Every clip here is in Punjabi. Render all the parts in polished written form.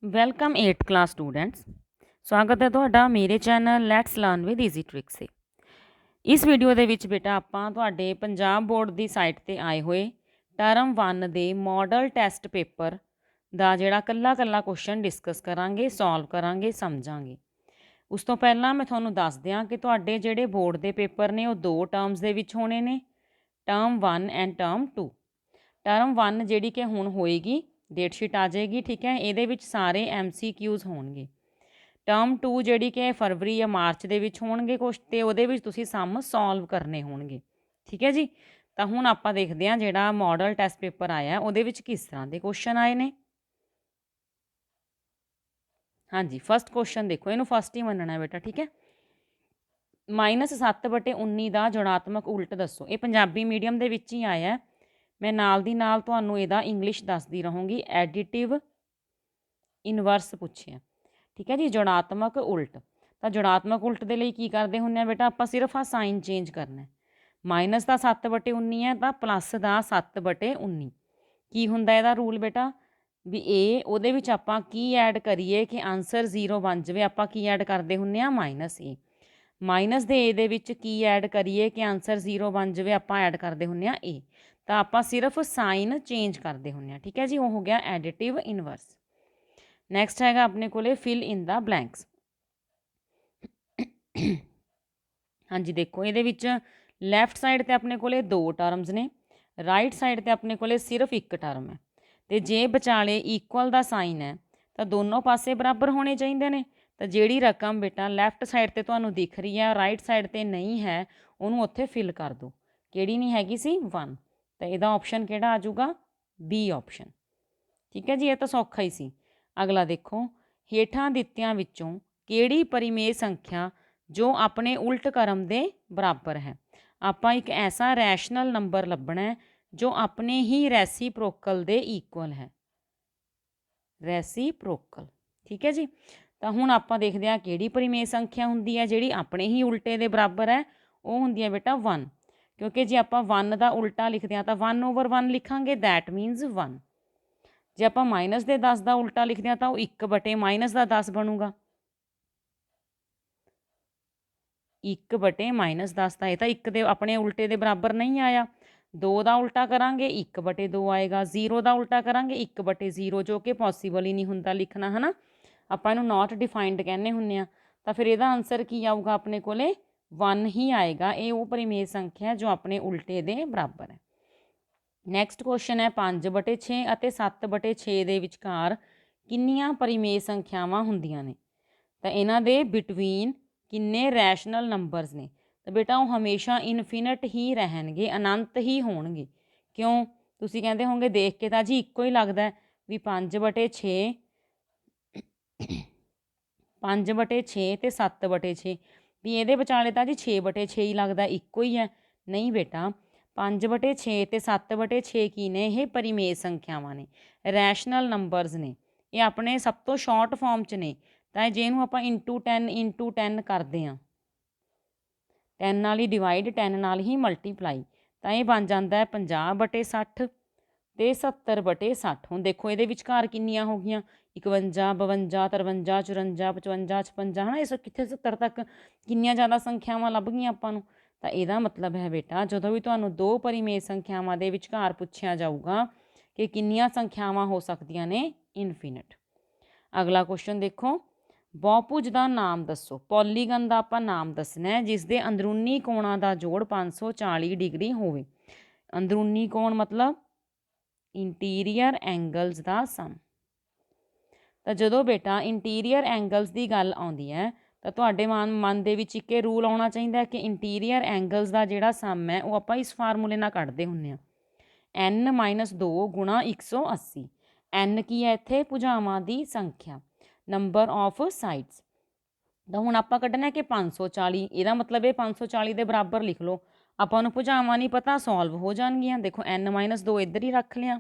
Welcome 8th class students. ਸਵਾਗਤ ਹੈ ਤੁਹਾਡਾ ਮੇਰੇ channel let's learn with easy tricks 'ਤੇ। ਇਸ ਵੀਡੀਓ ਦੇ ਵਿੱਚ ਬੇਟਾ ਆਪਾਂ ਤੁਹਾਡੇ ਪੰਜਾਬ ਬੋਰਡ ਦੀ ਸਾਈਟ 'ਤੇ ਆਏ ਹੋਏ ਟਰਮ 1 ਦੇ ਮਾਡਲ ਟੈਸਟ ਪੇਪਰ ਦਾ ਜਿਹੜਾ ਕੱਲਾ ਕੁਐਸਚਨ ਡਿਸਕਸ ਕਰਾਂਗੇ, ਸੋਲਵ ਕਰਾਂਗੇ, ਸਮਝਾਂਗੇ। ਉਸ ਤੋਂ ਪਹਿਲਾਂ ਮੈਂ ਤੁਹਾਨੂੰ ਦੱਸ ਦਿਆਂ ਕਿ ਤੁਹਾਡੇ ਜਿਹੜੇ ਬੋਰਡ ਦੇ ਪੇਪਰ ਨੇ ਉਹ ਦੋ ਟਰਮਸ ਦੇ ਵਿੱਚ ਹੋਣੇ ਨੇ, ਟਰਮ 1 ਐਂਡ ਟਰਮ 2। ਟਰਮ 1 ਜਿਹੜੀ ਕਿ ਹੁਣ ਹੋਏਗੀ, ਡੇਟ ਸ਼ੀਟ ਆ ਜਾਏਗੀ, ਠੀਕ ਹੈ। ਇਹਦੇ ਵਿੱਚ ਸਾਰੇ MCQs ਹੋਣਗੇ। ਟਰਮ 2 ਜਿਹੜੀ ਕਿ ਫਰਵਰੀ ਜਾਂ ਮਾਰਚ ਦੇ ਵਿੱਚ ਹੋਣਗੇ ਕੁਛ, ਅਤੇ ਉਹਦੇ ਵਿੱਚ ਤੁਸੀਂ ਸਮ ਸੋਲਵ ਕਰਨੇ ਹੋਣਗੇ, ਠੀਕ ਹੈ ਜੀ। ਤਾਂ ਹੁਣ ਆਪਾਂ ਦੇਖਦੇ ਹਾਂ ਜਿਹੜਾ ਮਾਡਲ ਟੈਸਟ ਪੇਪਰ ਆਇਆ ਉਹਦੇ ਵਿੱਚ ਕਿਸ ਤਰ੍ਹਾਂ ਦੇ ਕੁਐਸਚਨ ਆਏ ਨੇ। ਹਾਂਜੀ, ਫਸਟ ਕੁਐਸਚਨ ਦੇਖੋ, ਇਹਨੂੰ ਫਸਟ ਹੀ ਮੰਨਣਾ ਬੇਟਾ, ਠੀਕ ਹੈ। -7/19 ਦਾ ਜੁੜਾਤਮਕ ਉਲਟ ਦੱਸੋ। ਇਹ ਪੰਜਾਬੀ ਮੀਡੀਅਮ ਦੇ ਵਿੱਚ ਹੀ ਆਇਆ। ਮੈਂ ਨਾਲ ਦੀ ਨਾਲ ਤੁਹਾਨੂੰ ਇਹਦਾ ਇੰਗਲਿਸ਼ ਦੱਸਦੀ ਰਹੂੰਗੀ। ਐਡੀਟਿਵ ਇਨਵਰਸ ਪੁੱਛਿਆ, ਠੀਕ ਹੈ ਜੀ। ਜੁੜਾਤਮਕ ਉਲਟ, ਤਾਂ ਜੁੜਾਤਮਕ ਉਲਟ ਦੇ ਲਈ ਕੀ ਕਰਦੇ ਹੁੰਦੇ ਆ ਬੇਟਾ, ਆਪਾਂ ਸਿਰਫ ਆ ਸਾਈਨ ਚੇਂਜ ਕਰਨਾ। ਮਾਈਨਸ ਦਾ 7/19 ਹੈ ਤਾਂ ਪਲੱਸ ਦਾ 7/19। ਕੀ ਹੁੰਦਾ ਇਹਦਾ ਰੂਲ ਬੇਟਾ, ਵੀ ਇਹ ਉਹਦੇ ਵਿੱਚ ਆਪਾਂ ਕੀ ਐਡ ਕਰੀਏ ਕਿ ਆਨਸਰ 0 ਬਣ ਜਾਵੇ। ਆਪਾਂ ਕੀ ਐਡ ਕਰਦੇ ਹੁੰਦੇ ਆ, -A। ਮਾਈਨਸ ਦੇ ਏ ਦੇ ਵਿੱਚ ਕੀ ਐਡ ਕਰੀਏ ਕਿ ਆਨਸਰ 0 ਬਣ ਜਾਵੇ, ਆਪਾਂ ਐਡ ਕਰਦੇ ਹੁੰਦੇ ਆ A। ਤਾਂ ਆਪਾਂ ਸਿਰਫ ਸਾਈਨ ਚੇਂਜ ਕਰਦੇ ਹੁੰਦੇ ਆ, ਠੀਕ ਹੈ ਜੀ। ਉਹ ਹੋ ਗਿਆ ਐਡੀਟਿਵ ਇਨਵਰਸ। ਨੈਕਸਟ ਹੈਗਾ ਆਪਣੇ ਕੋਲੇ ਫਿਲ ਇਨ ਦਾ ਬਲੈਂਕਸ। ਹਾਂਜੀ ਦੇਖੋ, ਇਹਦੇ ਵਿੱਚ ਲੈਫਟ ਸਾਈਡ 'ਤੇ ਆਪਣੇ ਕੋਲੇ 2 ਟਰਮਸ ਨੇ, ਰਾਈਟ ਸਾਈਡ 'ਤੇ ਆਪਣੇ ਕੋਲੇ ਸਿਰਫ ਇੱਕ ਟਰਮ ਹੈ। ਅਤੇ ਜੇ ਵਿਚਾਲੇ ਇਕੁਅਲ ਦਾ ਸਾਈਨ ਹੈ ਤਾਂ ਦੋਨੋਂ ਪਾਸੇ ਬਰਾਬਰ ਹੋਣੇ ਚਾਹੀਦੇ ਨੇ। ਤਾਂ ਜਿਹੜੀ ਰਕਮ ਬੇਟਾ ਲੈਫਟ ਸਾਈਡ 'ਤੇ ਤੁਹਾਨੂੰ ਦਿਖ ਰਹੀ ਹੈ, ਰਾਈਟ ਸਾਈਡ 'ਤੇ ਨਹੀਂ ਹੈ, ਉਹਨੂੰ ਉੱਥੇ ਫਿਲ ਕਰ ਦਿਓ। ਕਿਹੜੀ ਨਹੀਂ ਹੈਗੀ ਸੀ, 1। ਤਾਂ ਇਹਦਾ ਆਪਸ਼ਨ ਕਿਹੜਾ ਆ ਜਾਊਗਾ, B ਆਪਸ਼ਨ, ਠੀਕ ਹੈ ਜੀ। ਇਹ ਤਾਂ ਸੌਖਾ ਹੀ ਸੀ। ਅਗਲਾ ਦੇਖੋ, ਹੇਠਾਂ ਦਿੱਤਿਆਂ ਵਿੱਚੋਂ ਕਿਹੜੀ ਪਰਿਮੇਯ ਸੰਖਿਆ ਜੋ ਆਪਣੇ ਉਲਟ ਕਰਮ ਦੇ ਬਰਾਬਰ ਹੈ। ਆਪਾਂ ਇੱਕ ਐਸਾ ਰੈਸ਼ਨਲ ਨੰਬਰ ਲੱਭਣਾ ਹੈ ਜੋ ਆਪਣੇ ਹੀ ਰੈਸੀਪ੍ਰੋਕਲ ਦੇ ਇਕੁਅਲ ਹੈ, ਰੈਸੀਪ੍ਰੋਕਲ, ਠੀਕ ਹੈ ਜੀ। ਤਾਂ ਹੁਣ ਆਪਾਂ ਦੇਖਦੇ ਹਾਂ ਕਿਹੜੀ ਪਰਿਮੇਯ ਸੰਖਿਆ ਹੁੰਦੀ ਹੈ ਜਿਹੜੀ ਆਪਣੇ ਹੀ ਉਲਟੇ ਦੇ ਬਰਾਬਰ ਹੈ। ਉਹ ਹੁੰਦੀ ਹੈ ਬੇਟਾ 1, ਕਿਉਂਕਿ ਜੇ ਆਪਾਂ 1 ਦਾ ਉਲਟਾ ਲਿਖਦੇ ਹਾਂ ਤਾਂ 1/1 ਲਿਖਾਂਗੇ, ਦੈਟ ਮੀਨਸ 1। ਜੇ ਆਪਾਂ -10 ਦਾ ਉਲਟਾ ਲਿਖਦੇ ਹਾਂ ਤਾਂ ਉਹ 1/-10 ਬਣੂਗਾ। 1/-10 ਤਾਂ ਇਹ ਤਾਂ 1 ਦੇ ਆਪਣੇ ਉਲਟੇ ਦੇ ਬਰਾਬਰ ਨਹੀਂ ਆਇਆ। 2 ਦਾ ਉਲਟਾ ਕਰਾਂਗੇ 1/2 ਆਏਗਾ। 0 ਦਾ ਉਲਟਾ ਕਰਾਂਗੇ 1/0, ਜੋ ਕਿ ਪੋਸੀਬਲ ਹੀ ਨਹੀਂ ਹੁੰਦਾ ਲਿਖਣਾ, ਹੈ ਨਾ। ਆਪਾਂ ਇਹਨੂੰ ਨਾਟ ਡਿਫਾਈਨਡ ਕਹਿੰਦੇ ਹੁੰਦੇ ਆ। ਤਾਂ ਫਿਰ ਇਹਦਾ ਆਨਸਰ ਕੀ ਆਊਗਾ, ਆਪਣੇ ਕੋਲੇ 1 ਹੀ ਆਏਗਾ। ਇਹ ਉਹ ਪਰਿਮੇਯ ਸੰਖਿਆ ਜੋ ਆਪਣੇ ਉਲਟੇ ਦੇ ਬਰਾਬਰ ਹੈ। ਨੈਕਸਟ ਕੁਐਸਚਨ ਹੈ 5/6 ਅਤੇ 7/6 ਦੇ ਵਿਚਕਾਰ ਕਿੰਨੀਆਂ ਪਰਿਮੇਯ ਸੰਖਿਆਵਾਂ ਹੁੰਦੀਆਂ ਨੇ। ਤਾਂ ਇਹਨਾਂ ਦੇ ਬਿਟਵੀਨ ਕਿੰਨੇ ਰੈਸ਼ਨਲ ਨੰਬਰਸ ਨੇ। ਤਾਂ ਬੇਟਾ ਉਹ ਹਮੇਸ਼ਾ ਇਨਫਿਨਿਟ ਹੀ ਰਹਿਣਗੇ, ਅਨੰਤ ਹੀ ਹੋਣਗੇ। ਕਿਉਂ, ਤੁਸੀਂ ਕਹਿੰਦੇ ਹੋਵੋਗੇ ਦੇਖ ਕੇ ਤਾਂ ਜੀ ਇੱਕੋ ਹੀ ਲੱਗਦਾ ਵੀ 5/6 ਤੇ 7/6, ਵੀ ਇਹਦੇ ਵਿਚਾਲੇ ਤਾਂ ਜੀ 6/6 ਹੀ ਲੱਗਦਾ, ਇੱਕੋ ਹੀ ਹੈ। ਨਹੀਂ ਬੇਟਾ, 5/6 ਤੇ 7/6 ਕੀ ਨੇ, ਇਹ ਪਰਿਮੇਯ ਸੰਖਿਆਵਾਂ ਨੇ, ਰੈਸ਼ਨਲ ਨੰਬਰਸ ਨੇ। ਇਹ ਆਪਣੇ ਸਭ ਤੋਂ ਸ਼ਾਰਟ ਫਾਰਮ 'ਚ ਨੇ। ਤਾਂ ਜੇ ਇਹਨੂੰ ਆਪਾਂ ×10 ਕਰਦੇ ਹਾਂ, 10 ਨਾਲ ਹੀ ਡਿਵਾਈਡ, 10 ਨਾਲ ਹੀ ਮਲਟੀਪਲਾਈ, ਤਾਂ ਇਹ ਬਣ ਜਾਂਦਾ ਹੈ 50/60 ਤੇ 70/60। ਹੁਣ ਦੇਖੋ ਇਹਦੇ ਵਿਚਕਾਰ ਕਿੰਨੀਆਂ ਹੋ ਗਈਆਂ, 51, 52, 53, 54, 55, 56, ਹੈ ਨਾ। ਇਸ ਕਿੱਥੇ 70 ਤੱਕ ਕਿੰਨੀਆਂ ਜ਼ਿਆਦਾ ਸੰਖਿਆਵਾਂ ਲੱਭ ਗਈਆਂ ਆਪਾਂ ਨੂੰ। ਤਾਂ ਇਹਦਾ ਮਤਲਬ ਹੈ ਬੇਟਾ, ਜਦੋਂ ਵੀ ਤੁਹਾਨੂੰ 2 ਪਰਿਮੇਯ ਸੰਖਿਆਵਾਂ ਦੇ ਵਿਚਕਾਰ ਪੁੱਛਿਆ ਜਾਊਗਾ ਕਿ ਕਿੰਨੀਆਂ ਸੰਖਿਆਵਾਂ ਹੋ ਸਕਦੀਆਂ ਨੇ, ਇਨਫਿਨਿਟ। ਅਗਲਾ ਕੁਐਸਚਨ ਦੇਖੋ, ਬਹੁਭੁਜ ਦਾ ਨਾਮ ਦੱਸੋ। ਪੋਲੀਗਨ ਦਾ ਆਪਾਂ ਨਾਮ ਦੱਸਣਾ ਹੈ ਜਿਸ ਦੇ ਅੰਦਰੂਨੀ ਕੋਣਾਂ ਦਾ ਜੋੜ 540 ਡਿਗਰੀ ਹੋਵੇ। ਅੰਦਰੂਨੀ ਕੋਣ ਮਤਲਬ ਇੰਟੀਰੀਅਰ ਐਂਗਲਸ ਦਾ ਸਮ। ਤਾਂ ਜਦੋਂ ਬੇਟਾ ਇੰਟੀਰੀਅਰ ਐਂਗਲਸ ਦੀ ਗੱਲ ਆਉਂਦੀ ਹੈ ਤਾਂ ਤੁਹਾਡੇ ਮਨ ਦੇ ਵਿੱਚ ਇੱਕ ਰੂਲ ਆਉਣਾ ਚਾਹੀਦਾ ਕਿ ਇੰਟੀਰੀਅਰ ਐਂਗਲਸ ਦਾ ਜਿਹੜਾ ਸਮ ਹੈ ਉਹ ਆਪਾਂ ਇਸ ਫਾਰਮੂਲੇ ਨਾਲ ਕੱਢਦੇ ਹੁੰਦੇ ਹਾਂ, n-2 × 180। n ਕੀ ਹੈ ਇੱਥੇ, ਭੁਜਾਵਾਂ ਦੀ ਸੰਖਿਆ, ਨੰਬਰ ਆਫ ਸਾਈਡਸ। ਤਾਂ ਹੁਣ ਆਪਾਂ ਕੱਢਣਾ ਕਿ 540, ਇਹਦਾ ਮਤਲਬ ਇਹ 540 ਦੇ ਬਰਾਬਰ ਲਿਖ ਲਓ। ਆਪਾਂ ਨੂੰ ਭੁਜਾਵਾਂ ਨਹੀਂ ਪਤਾ, ਸੋਲਵ ਹੋ ਜਾਣਗੀਆਂ। ਦੇਖੋ n-2 ਇੱਧਰ ਹੀ ਰੱਖ ਲਿਆ,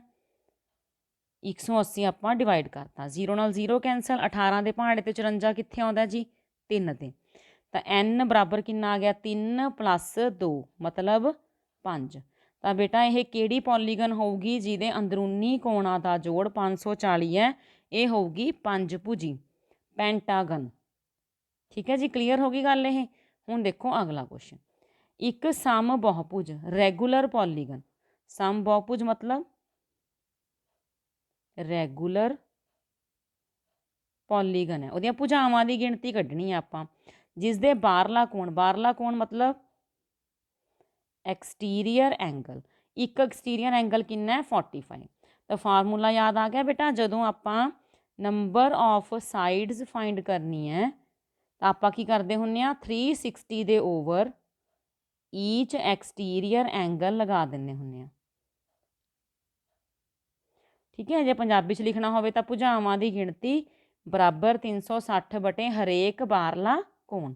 180 ਆਪਾਂ ਡਿਵਾਈਡ ਕਰਤਾ, 0 ਨਾਲ 0 ਕੈਂਸਲ, 18 ਦੇ ਪਹਾੜੇ ਤੇ 54 ਕਿੱਥੇ ਆਉਂਦਾ ਜੀ, 3 ਤੇ। ਤਾਂ n ਬਰਾਬਰ ਕਿੰਨਾ ਆ ਗਿਆ, 3 + 2 ਮਤਲਬ 5। ਤਾਂ ਬੇਟਾ ਇਹ ਕਿਹੜੀ ਪੋਲੀਗਨ ਹੋਊਗੀ ਜਿਹਦੇ ਅੰਦਰੂਨੀ ਕੋਣਾਂ ਦਾ ਜੋੜ 540 ਹੈ। ਇਹ ਹੋਊਗੀ ਪੰਜਭੁਜੀ, ਪੈਂਟਾਗਨ। ਠੀਕ ਹੈ ਜੀ, ਕਲੀਅਰ ਹੋ ਗਈ ਗੱਲ ਇਹ। ਹੁਣ ਦੇਖੋ ਅਗਲਾ ਕੁਐਸਚਨ, ਇੱਕ ਸਮ ਬਹੁਭੁਜ ਰੈਗੂਲਰ ਪੋਲੀਗਨ। ਸਮ ਬਹੁਭੁਜ ਮਤਲਬ ਰੈਗੂਲਰ ਪੋਲੀਗਨ ਹੈ, ਉਹਦੀਆਂ ਭੁਜਾਵਾਂ ਦੀ ਗਿਣਤੀ ਕੱਢਣੀ ਆ ਆਪਾਂ, ਜਿਸ ਦੇ ਬਾਹਰਲਾ ਕੋਣ ਮਤਲਬ ਐਕਸਟੀਰੀਅਰ ਐਂਗਲ, ਇੱਕ ਐਕਸਟੀਰੀਅਰ ਐਂਗਲ ਕਿੰਨਾ ਹੈ 45। ਤਾਂ ਫਾਰਮੂਲਾ ਯਾਦ ਆ ਗਿਆ ਬੇਟਾ, ਜਦੋਂ ਆਪਾਂ ਨੰਬਰ ਆਫ ਸਾਈਡਸ ਫਾਈਂਡ ਕਰਨੀ ਹੈ ਤਾਂ ਆਪਾਂ ਕੀ ਕਰਦੇ ਹੁੰਦੇ ਆ, 360 ਦੇ ਓਵਰ ਈਚ ਐਕਸਟੀਰੀਅਰ ਐਂਗਲ ਲਗਾ ਦਿੰਦੇ ਹੁੰਦੇ ਆ। ਠੀਕ ਹੈ, ਜੇ ਪੰਜਾਬੀ 'ਚ ਲਿਖਣਾ ਹੋਵੇ ਤਾਂ ਭੁਜਾਵਾਂ ਦੀ ਗਿਣਤੀ ਬਰਾਬਰ 360 ਬਟੇ ਹਰੇਕ ਬਾਹਰਲਾ ਕੋਣ।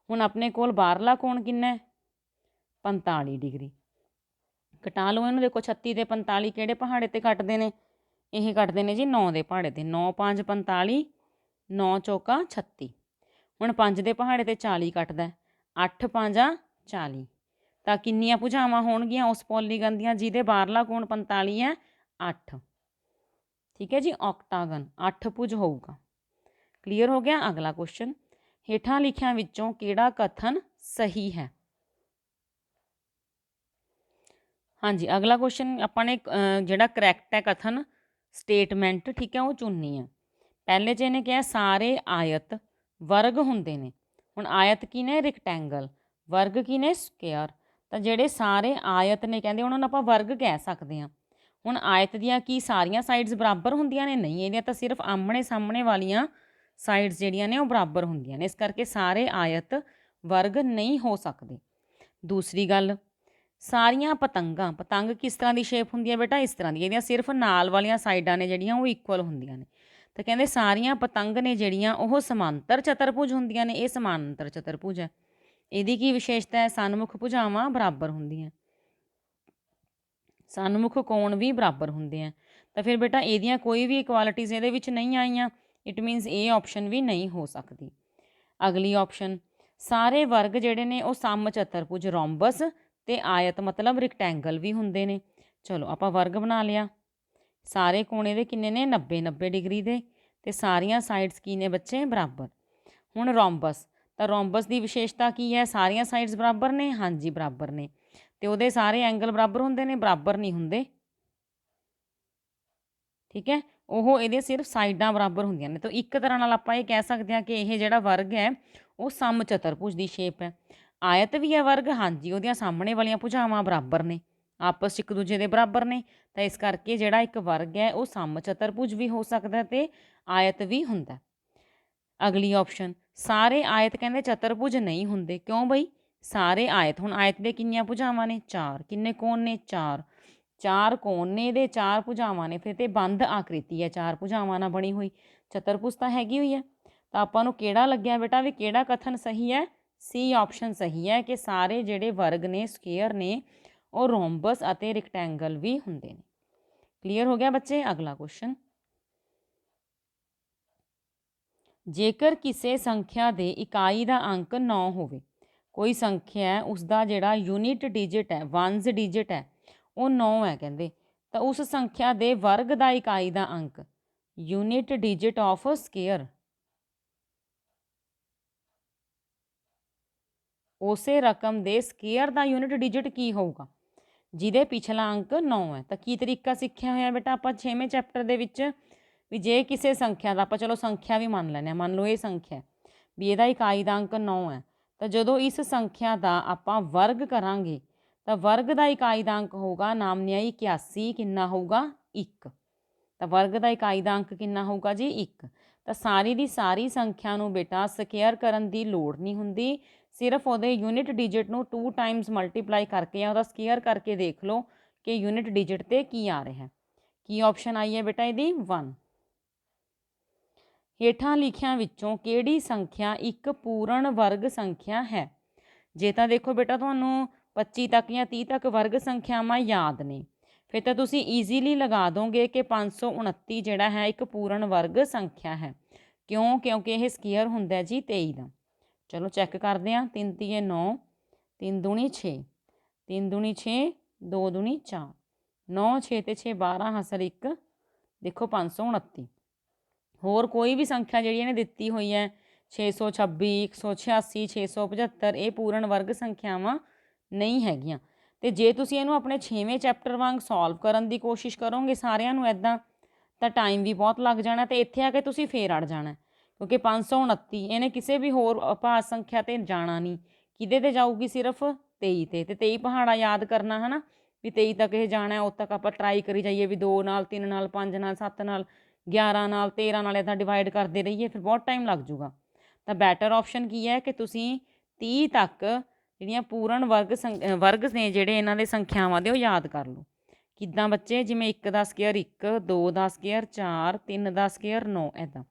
ਹੁਣ ਆਪਣੇ ਕੋਲ ਬਾਹਰਲਾ ਕੋਣ ਕਿੰਨਾ ਹੈ 45 ਡਿਗਰੀ। ਕਟਾ ਲਓ ਇਹਨੂੰ, ਦੇਖੋ 36 ਤੇ 45 ਕਿਹੜੇ ਪਹਾੜੇ ਤੇ ਕੱਟਦੇ ਨੇ, ਇਹ ਕੱਟਦੇ ਨੇ ਜੀ 9 ਦੇ ਪਹਾੜੇ ਤੇ। 9 5 45, 9 ਚੌਕਾ 36। ਹੁਣ 5 ਦੇ ਪਹਾੜੇ ਤੇ 40 ਕੱਟਦਾ, 8 5 40। ਤਾਂ ਕਿੰਨੀਆਂ ਭੁਜਾਵਾਂ ਹੋਣਗੀਆਂ ਉਸ ਪੋਲੀਗਨ ਦੀਆਂ ਜਿਹਦੇ ਬਾਹਰਲਾ ਕੋਣ 45 ਹੈ, 8। ਠੀਕ ਹੈ ਜੀ, ਔਕਟਾਗਨ 8 ਭੁਜ ਹੋਊਗਾ। ਕਲੀਅਰ ਹੋ ਗਿਆ। ਅਗਲਾ ਕੁਐਸਚਨ, ਹੇਠਾਂ ਲਿਖਿਆਂ ਵਿੱਚੋਂ ਕਿਹੜਾ ਕਥਨ ਸਹੀ ਹੈ। ਹਾਂਜੀ, ਅਗਲਾ ਕੁਐਸਚਨ ਆਪਾਂ ਨੇ ਜਿਹੜਾ ਕਰੈਕਟ ਹੈ ਕਥਨ ਸਟੇਟਮੈਂਟ, ਠੀਕ ਹੈ, ਉਹ ਚੁਣਨੀ ਹੈ। ਪਹਿਲੇ 'ਚ ਇਹਨੇ ਕਿਹਾ ਸਾਰੇ ਆਇਤ ਵਰਗ ਹੁੰਦੇ ਨੇ। ਹੁਣ ਆਇਤ ਕੀ ਨੇ, ਰੈਕਟੈਂਗਲ, ਵਰਗ ਕੀ ਨੇ, ਸਕੁਏਅਰ। ਤਾਂ ਜਿਹੜੇ ਸਾਰੇ ਆਇਤ ਨੇ ਕਹਿੰਦੇ ਉਹਨਾਂ ਨੂੰ ਆਪਾਂ ਵਰਗ ਕਹਿ ਸਕਦੇ ਹਾਂ। ਹੁਣ ਆਇਤ ਦੀਆਂ ਕੀ ਸਾਰੀਆਂ ਸਾਈਡਸ ਬਰਾਬਰ ਹੁੰਦੀਆਂ ਨੇ, ਨਹੀਂ, ਇਹਦੀਆਂ ਤਾਂ ਸਿਰਫ ਆਮਣੇ ਸਾਹਮਣੇ ਵਾਲੀਆਂ ਸਾਈਡਸ ਜਿਹੜੀਆਂ ਨੇ ਉਹ ਬਰਾਬਰ ਹੁੰਦੀਆਂ ਨੇ, ਇਸ ਕਰਕੇ ਸਾਰੇ ਆਇਤ ਵਰਗ ਨਹੀਂ ਹੋ ਸਕਦੇ। ਦੂਸਰੀ ਗੱਲ, ਸਾਰੀਆਂ ਪਤੰਗਾਂ, ਪਤੰਗ ਕਿਸ ਤਰ੍ਹਾਂ ਦੀ ਸ਼ੇਪ ਹੁੰਦੀ ਹੈ ਬੇਟਾ, ਇਸ ਤਰ੍ਹਾਂ ਦੀ, ਇਹਦੀਆਂ ਸਿਰਫ ਨਾਲ ਵਾਲੀਆਂ ਸਾਈਡਾਂ ਨੇ ਜਿਹੜੀਆਂ ਉਹ ਇਕੁਅਲ ਹੁੰਦੀਆਂ ਨੇ। ਤਾਂ ਕਹਿੰਦੇ ਸਾਰੀਆਂ ਪਤੰਗ ਨੇ ਜਿਹੜੀਆਂ ਉਹ ਸਮਾਂਤਰ ਚਤੁਰਭੁਜ ਹੁੰਦੀਆਂ ਨੇ, ਇਹ ਸਮਾਂਤਰ ਚਤੁਰਭੁਜ ਹੈ। ਇਹਦੀ ਕੀ ਵਿਸ਼ੇਸ਼ਤਾ ਹੈ, ਸਨਮੁਖ ਭੁਜਾਵਾਂ ਬਰਾਬਰ ਹੁੰਦੀਆਂ, ਸਨਮੁਖ ਕੋਣ ਵੀ ਬਰਾਬਰ ਹੁੰਦੇ ਆ। ਤਾਂ ਫਿਰ ਬੇਟਾ ਇਹਦੀਆਂ ਕੋਈ ਵੀ ਇਕੁਆਲਿਟੀਜ਼ ਇਹਦੇ ਵਿੱਚ ਨਹੀਂ ਆਈਆਂ, ਇਟ ਮੀਨਸ ਇਹ ਆਪਸ਼ਨ ਵੀ ਨਹੀਂ ਹੋ ਸਕਦੀ। ਅਗਲੀ ਆਪਸ਼ਨ, ਸਾਰੇ ਵਰਗ ਜਿਹੜੇ ਨੇ ਉਹ ਸਮ ਚਤੁਰਭੁਜ ਰੋਮਬਸ ਤੇ ਆਇਤ ਮਤਲਬ ਰੈਕਟੈਂਗਲ ਵੀ ਹੁੰਦੇ ਨੇ। ਚਲੋ ਆਪਾਂ ਵਰਗ ਬਣਾ ਲਿਆ, ਸਾਰੇ ਕੋਣੇ ਦੇ ਕਿੰਨੇ ਨੇ 90 90 ਡਿਗਰੀ ਦੇ, ਤੇ ਸਾਰੀਆਂ ਸਾਈਡਸ ਕੀ ਨੇ ਬੱਚੇ ਬਰਾਬਰ। ਹੁਣ ਰੋਮਬਸ, ਤਾਂ ਰੋਮਬਸ ਦੀ ਵਿਸ਼ੇਸ਼ਤਾ ਕੀ ਹੈ, ਸਾਰੀਆਂ ਸਾਈਡਸ ਬਰਾਬਰ ਨੇ, ਹਾਂਜੀ ਬਰਾਬਰ ਨੇ, ਤੇ ਉਹਦੇ ਸਾਰੇ ਐਂਗਲ ਬਰਾਬਰ ਹੁੰਦੇ ਨੇ, ਬਰਾਬਰ ਨਹੀਂ ਹੁੰਦੇ। ਠੀਕ ਹੈ, ਉਹ ਇਹਦੇ ਸਿਰਫ ਸਾਈਡਾਂ ਬਰਾਬਰ ਹੁੰਦੀਆਂ ਨੇ। ਤਾਂ ਇੱਕ ਤਰ੍ਹਾਂ ਨਾਲ ਆਪਾਂ ਇਹ ਕਹਿ ਸਕਦੇ ਹਾਂ ਕਿ ਇਹ ਜਿਹੜਾ ਵਰਗ ਹੈ ਉਹ ਸਮ ਚਤੁਰਭੁਜ ਦੀ ਸ਼ੇਪ ਹੈ। ਆਇਤ ਵੀ ਹੈ ਵਰਗ, ਹਾਂਜੀ, ਉਹਦੀਆਂ ਸਾਹਮਣੇ ਵਾਲੀਆਂ ਭੁਜਾਵਾਂ ਬਰਾਬਰ ਨੇ, ਆਪਸ 'ਚ ਇੱਕ ਦੂਜੇ ਦੇ ਬਰਾਬਰ ਨੇ, ਤਾਂ ਇਸ ਕਰਕੇ ਜਿਹੜਾ ਇੱਕ ਵਰਗ ਹੈ ਉਹ ਸਮ ਚਤੁਰਭੁਜ ਵੀ ਹੋ ਸਕਦਾ ਤੇ ਆਇਤ ਵੀ ਹੁੰਦਾ। ਅਗਲੀ ਆਪਸ਼ਨ, ਸਾਰੇ ਆਇਤ ਕਹਿੰਦੇ ਚਤੁਰਭੁਜ ਨਹੀਂ ਹੁੰਦੇ, ਕਿਉਂ ਬਈ, ਸਾਰੇ ਆਇਤ, ਹੁਣ ਆਇਤ ਦੇ ਕਿੰਨੀਆਂ ਭੁਜਾਵਾਂ ਨੇ 4, ਕਿੰਨੇ ਕੋਣ ਨੇ 4, 4 ਕੋਣ ਨੇ ਇਹਦੇ, 4 ਭੁਜਾਵਾਂ ਨੇ, ਫਿਰ ਤੇ ਬੰਦ ਆਕ੍ਰਿਤੀ ਹੈ 4 ਭੁਜਾਵਾਂ ਨਾਲ ਬਣੀ ਹੋਈ, ਚਤੁਰਭੁਜ ਤਾਂ ਹੈਗੀ ਹੋਈ ਹੈ। ਤਾਂ ਆਪਾਂ ਨੂੰ ਕਿਹੜਾ ਲੱਗਿਆ ਬੇਟਾ ਵੀ ਕਿਹੜਾ ਕਥਨ ਸਹੀ ਹੈ, ਸੀ ਆਪਸ਼ਨ ਸਹੀ ਹੈ ਕਿ ਸਾਰੇ ਜਿਹੜੇ ਵਰਗ ਨੇ ਸਕੁਏਅਰ ਨੇ ਉਹ ਰੋਮਬਸ ਅਤੇ ਰੈਕਟੈਂਗਲ ਵੀ ਹੁੰਦੇ ਨੇ। ਕਲੀਅਰ ਹੋ ਗਿਆ ਬੱਚੇ। ਅਗਲਾ ਕੁਐਸਚਨ, ਜੇਕਰ ਕਿਸੇ ਸੰਖਿਆ ਦੇ ਇਕਾਈ ਦਾ ਅੰਕ 9 ਹੋਵੇ, ਕੋਈ ਸੰਖਿਆ ਹੈ ਉਸਦਾ ਜਿਹੜਾ ਯੂਨਿਟ ਡਿਜਿਟ ਹੈ, ਵਨਸ ਡਿਜਿਟ ਹੈ ਉਹ 9 ਹੈ ਕਹਿੰਦੇ, ਤਾਂ ਉਸ ਸੰਖਿਆ ਦੇ ਵਰਗ ਦਾ ਇਕਾਈ ਦਾ ਅੰਕ, ਯੂਨਿਟ ਡਿਜਿਟ ਆਫ ਸਕੁਏਅਰ, ਉਸੇ ਰਕਮ ਦੇ ਸਕੁਏਅਰ ਦਾ ਯੂਨਿਟ ਡਿਜਿਟ ਕੀ ਹੋਊਗਾ ਜਿਹਦੇ ਪਿਛਲਾ ਅੰਕ 9 ਹੈ। ਤਾਂ ਕੀ ਤਰੀਕਾ ਸਿੱਖਿਆ ਹੋਇਆ ਬੇਟਾ ਆਪਾਂ 6ਵੇਂ ਚੈਪਟਰ ਦੇ ਵਿੱਚ, ਵੀ ਜੇ ਕਿਸੇ ਸੰਖਿਆ ਦਾ, ਆਪਾਂ ਚਲੋ ਸੰਖਿਆ ਵੀ ਮੰਨ ਲੈਂਦੇ ਹਾਂ, ਮੰਨ ਲਓ ਇਹ ਸੰਖਿਆ ਵੀ ਇਹਦਾ ਇਕਾਈ ਦਾ ਅੰਕ 9 ਹੈ, ਤਾਂ ਜਦੋਂ ਇਸ ਸੰਖਿਆ ਦਾ ਆਪਾਂ ਵਰਗ ਕਰਾਂਗੇ ਤਾਂ ਵਰਗ ਦਾ ਇਕਾਈ ਦਾ ਅੰਕ ਹੋਊਗਾ ਨਾਮਨਿਆਈ 81, ਕਿੰਨਾ ਹੋਊਗਾ 1। ਤਾਂ ਵਰਗ ਦਾ ਇਕਾਈ ਦਾ ਅੰਕ ਕਿੰਨਾ ਹੋਊਗਾ ਜੀ 1। ਤਾਂ ਸਾਰੀ ਦੀ ਸਾਰੀ ਸੰਖਿਆ ਨੂੰ ਬੇਟਾ ਸਕੁਏਅਰ ਕਰਨ ਦੀ ਲੋੜ ਨਹੀਂ ਹੁੰਦੀ, ਸਿਰਫ ਉਹਦੇ ਯੂਨਿਟ ਡਿਜਿਟ ਨੂੰ 2 ਟਾਈਮਸ ਮਲਟੀਪਲਾਈ ਕਰਕੇ ਜਾਂ ਉਹਦਾ ਸਕੁਏਅਰ ਕਰਕੇ ਦੇਖ ਲਓ ਕਿ ਯੂਨਿਟ ਡਿਜਿਟ 'ਤੇ ਕੀ ਆ ਰਿਹਾ। ਕੀ ਆਪਸ਼ਨ ਆਈ ਹੈ ਬੇਟਾ ਇਹਦੀ 1। ਹੇਠਾਂ ਲਿਖਿਆਂ ਵਿੱਚੋਂ ਕਿਹੜੀ ਸੰਖਿਆ ਇੱਕ ਪੂਰਨ ਵਰਗ ਸੰਖਿਆ ਹੈ। ਜੇ ਤਾਂ ਦੇਖੋ ਬੇਟਾ ਤੁਹਾਨੂੰ 25 ਤੱਕ ਜਾਂ 30 ਤੱਕ ਵਰਗ ਸੰਖਿਆਵਾਂ ਯਾਦ ਨੇ, ਫਿਰ ਤਾਂ ਤੁਸੀਂ ਈਜ਼ੀਲੀ ਲਗਾ ਦੋਗੇ ਕਿ 529 ਜਿਹੜਾ ਹੈ ਇੱਕ ਪੂਰਨ ਵਰਗ ਸੰਖਿਆ ਹੈ। ਕਿਉਂ, ਕਿਉਂਕਿ ਇਹ ਸਕੁਏਅਰ ਹੁੰਦਾ ਜੀ 23 ਦਾ। ਚਲੋ ਚੈੱਕ ਕਰਦੇ ਹਾਂ, 3 ਤੀਏ 9, 3 ਦੂਣੀ 6, 3 ਦੂਣੀ 6, 2 ਦੂਣੀ 4, 9 6 ਤੇ 6 12 ਹਾਸਲ 1, ਦੇਖੋ 529। ਹੋਰ ਕੋਈ ਵੀ ਸੰਖਿਆ ਜਿਹੜੀ ਇਹਨੇ ਦਿੱਤੀ ਹੋਈ ਹੈ 626 186 675 ਇਹ ਪੂਰਨ ਵਰਗ ਸੰਖਿਆਵਾਂ ਨਹੀਂ ਹੈਗੀਆਂ। ਅਤੇ ਜੇ ਤੁਸੀਂ ਇਹਨੂੰ ਆਪਣੇ 6ਵੇਂ ਚੈਪਟਰ ਵਾਂਗ ਸੋਲਵ ਕਰਨ ਦੀ ਕੋਸ਼ਿਸ਼ ਕਰੋਗੇ ਸਾਰਿਆਂ ਨੂੰ ਇੱਦਾਂ, ਤਾਂ ਟਾਈਮ ਵੀ ਬਹੁਤ ਲੱਗ ਜਾਣਾ ਅਤੇ ਇੱਥੇ ਆ ਕੇ ਤੁਸੀਂ ਫੇਰ ਅੜ ਜਾਣਾ, ਕਿਉਂਕਿ 529 ਇਹਨੇ ਕਿਸੇ ਵੀ ਹੋਰ ਭਾਜ ਸੰਖਿਆ 'ਤੇ ਜਾਣਾ ਨਹੀਂ। ਕਿਹਦੇ 'ਤੇ ਜਾਊਗੀ? ਸਿਰਫ 23 'ਤੇ। ਅਤੇ 23 ਪਹਾੜਾ ਯਾਦ ਕਰਨਾ ਹੈ ਨਾ, ਵੀ 23 ਤੱਕ ਇਹ ਜਾਣਾ, ਉਦੋਂ ਤੱਕ ਆਪਾਂ ਟਰਾਈ ਕਰੀ ਜਾਈਏ ਵੀ 2 ਨਾਲ 3 ਨਾਲ 5 ਨਾਲ 7 ਨਾਲ 11 ਨਾਲ 13 ਨਾਲ ਇੱਦਾਂ ਡਿਵਾਈਡ ਕਰਦੇ ਰਹੀਏ, ਫਿਰ ਬਹੁਤ ਟਾਈਮ ਲੱਗ ਜੂਗਾ। ਤਾਂ ਬੈਟਰ ਆਪਸ਼ਨ ਕੀ ਹੈ ਕਿ ਤੁਸੀਂ 30 ਤੱਕ ਜਿਹੜੀਆਂ ਪੂਰਨ ਵਰਗ ਨੇ ਜਿਹੜੇ ਇਹਨਾਂ ਦੇ ਸੰਖਿਆਵਾਂ ਦੇ ਉਹ ਯਾਦ ਕਰ ਲਓ। ਕਿੱਦਾਂ ਬੱਚੇ? ਜਿਵੇਂ 1 ਦਾ ਸਕੇਅਰ 1, 2 ਦਾ ਸਕੇਅਰ 4, 3 ਦਾ ਸਕੇਅਰ 9, ਇੱਦਾਂ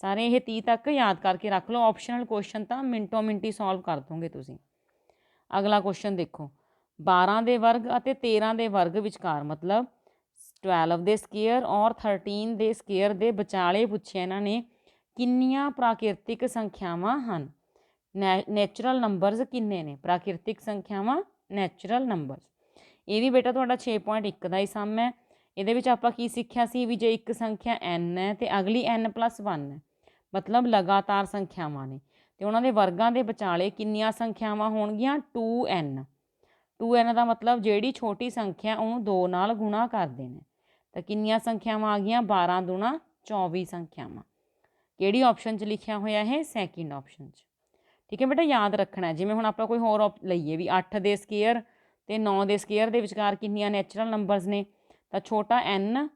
ਸਾਰੇ ਇਹ 30 ਤੱਕ ਯਾਦ ਕਰਕੇ ਰੱਖ ਲਓ। ਆਪਸ਼ਨਲ ਕੁਐਸਚਨ ਤਾਂ ਮਿੰਟੋ ਮਿੰਟ ਹੀ ਸੋਲਵ ਕਰ ਦੋਗੇ ਤੁਸੀਂ। ਅਗਲਾ ਕੁਐਸਚਨ ਦੇਖੋ, 12 ਦੇ ਵਰਗ ਅਤੇ 13 ਦੇ ਵਰਗ ਵਿਚਕਾਰ ਮਤਲਬ 12 ਦੇ ਸਕੇਅਰ ਔਰ 13 ਦੇ ਸਕੇਅਰ ਦੇ ਵਿਚਾਲੇ ਪੁੱਛਿਆ ਇਹਨਾਂ ਨੇ ਕਿੰਨੀਆਂ ਪ੍ਰਾਕਿਰਤਿਕ ਸੰਖਿਆਵਾਂ ਹਨ। ਨੈਚੁਰਲ ਨੰਬਰਸ ਕਿੰਨੇ ਨੇ? ਪ੍ਰਾਕਿਰਤਿਕ ਸੰਖਿਆਵਾਂ ਨੈਚੁਰਲ ਨੰਬਰਸ। ਇਹ ਵੀ ਬੇਟਾ ਤੁਹਾਡਾ 6.1 ਦਾ ਹੀ ਸਮ ਹੈ। ਇਹਦੇ ਵਿੱਚ ਆਪਾਂ ਕੀ ਸਿੱਖਿਆ ਸੀ ਵੀ ਜੇ ਇੱਕ ਸੰਖਿਆ n ਹੈ ਅਤੇ ਅਗਲੀ n+1 ਹੈ, ਮਤਲਬ ਲਗਾਤਾਰ ਸੰਖਿਆਵਾਂ ਨੇ, ਅਤੇ ਉਹਨਾਂ ਦੇ ਵਰਗਾਂ ਦੇ ਵਿਚਾਲੇ ਕਿੰਨੀਆਂ ਸੰਖਿਆਵਾਂ ਹੋਣਗੀਆਂ? 2n। 2n ਦਾ ਮਤਲਬ ਜਿਹੜੀ ਛੋਟੀ ਸੰਖਿਆ ਉਹਨੂੰ 2 ਨਾਲ ਗੁਣਾ ਕਰਦੇ ਨੇ। ਤਾਂ ਕਿੰਨੀਆਂ ਸੰਖਿਆਵਾਂ ਆ ਗਈਆਂ? 12 ਦੂਣਾ 24 ਸੰਖਿਆਵਾਂ। ਕਿਹੜੀ ਆਪਸ਼ਨ 'ਚ ਲਿਖਿਆ ਹੋਇਆ ਹੈ? ਸੈਕਿੰਡ ਆਪਸ਼ਨ 'ਚ। ਠੀਕ ਹੈ ਬੇਟਾ, ਯਾਦ ਰੱਖਣਾ। ਜਿਵੇਂ ਹੁਣ ਆਪਾਂ ਕੋਈ ਹੋਰ ਲਈਏ ਵੀ 8 ਦੇ ਸਕੇਅਰ ਅਤੇ 9 ਦੇ ਸਕੇਅਰ ਦੇ ਵਿਚਕਾਰ ਕਿੰਨੀਆਂ ਨੈਚੁਰਲ ਨੰਬਰਸ ਨੇ, ਤਾਂ ਛੋਟਾ n,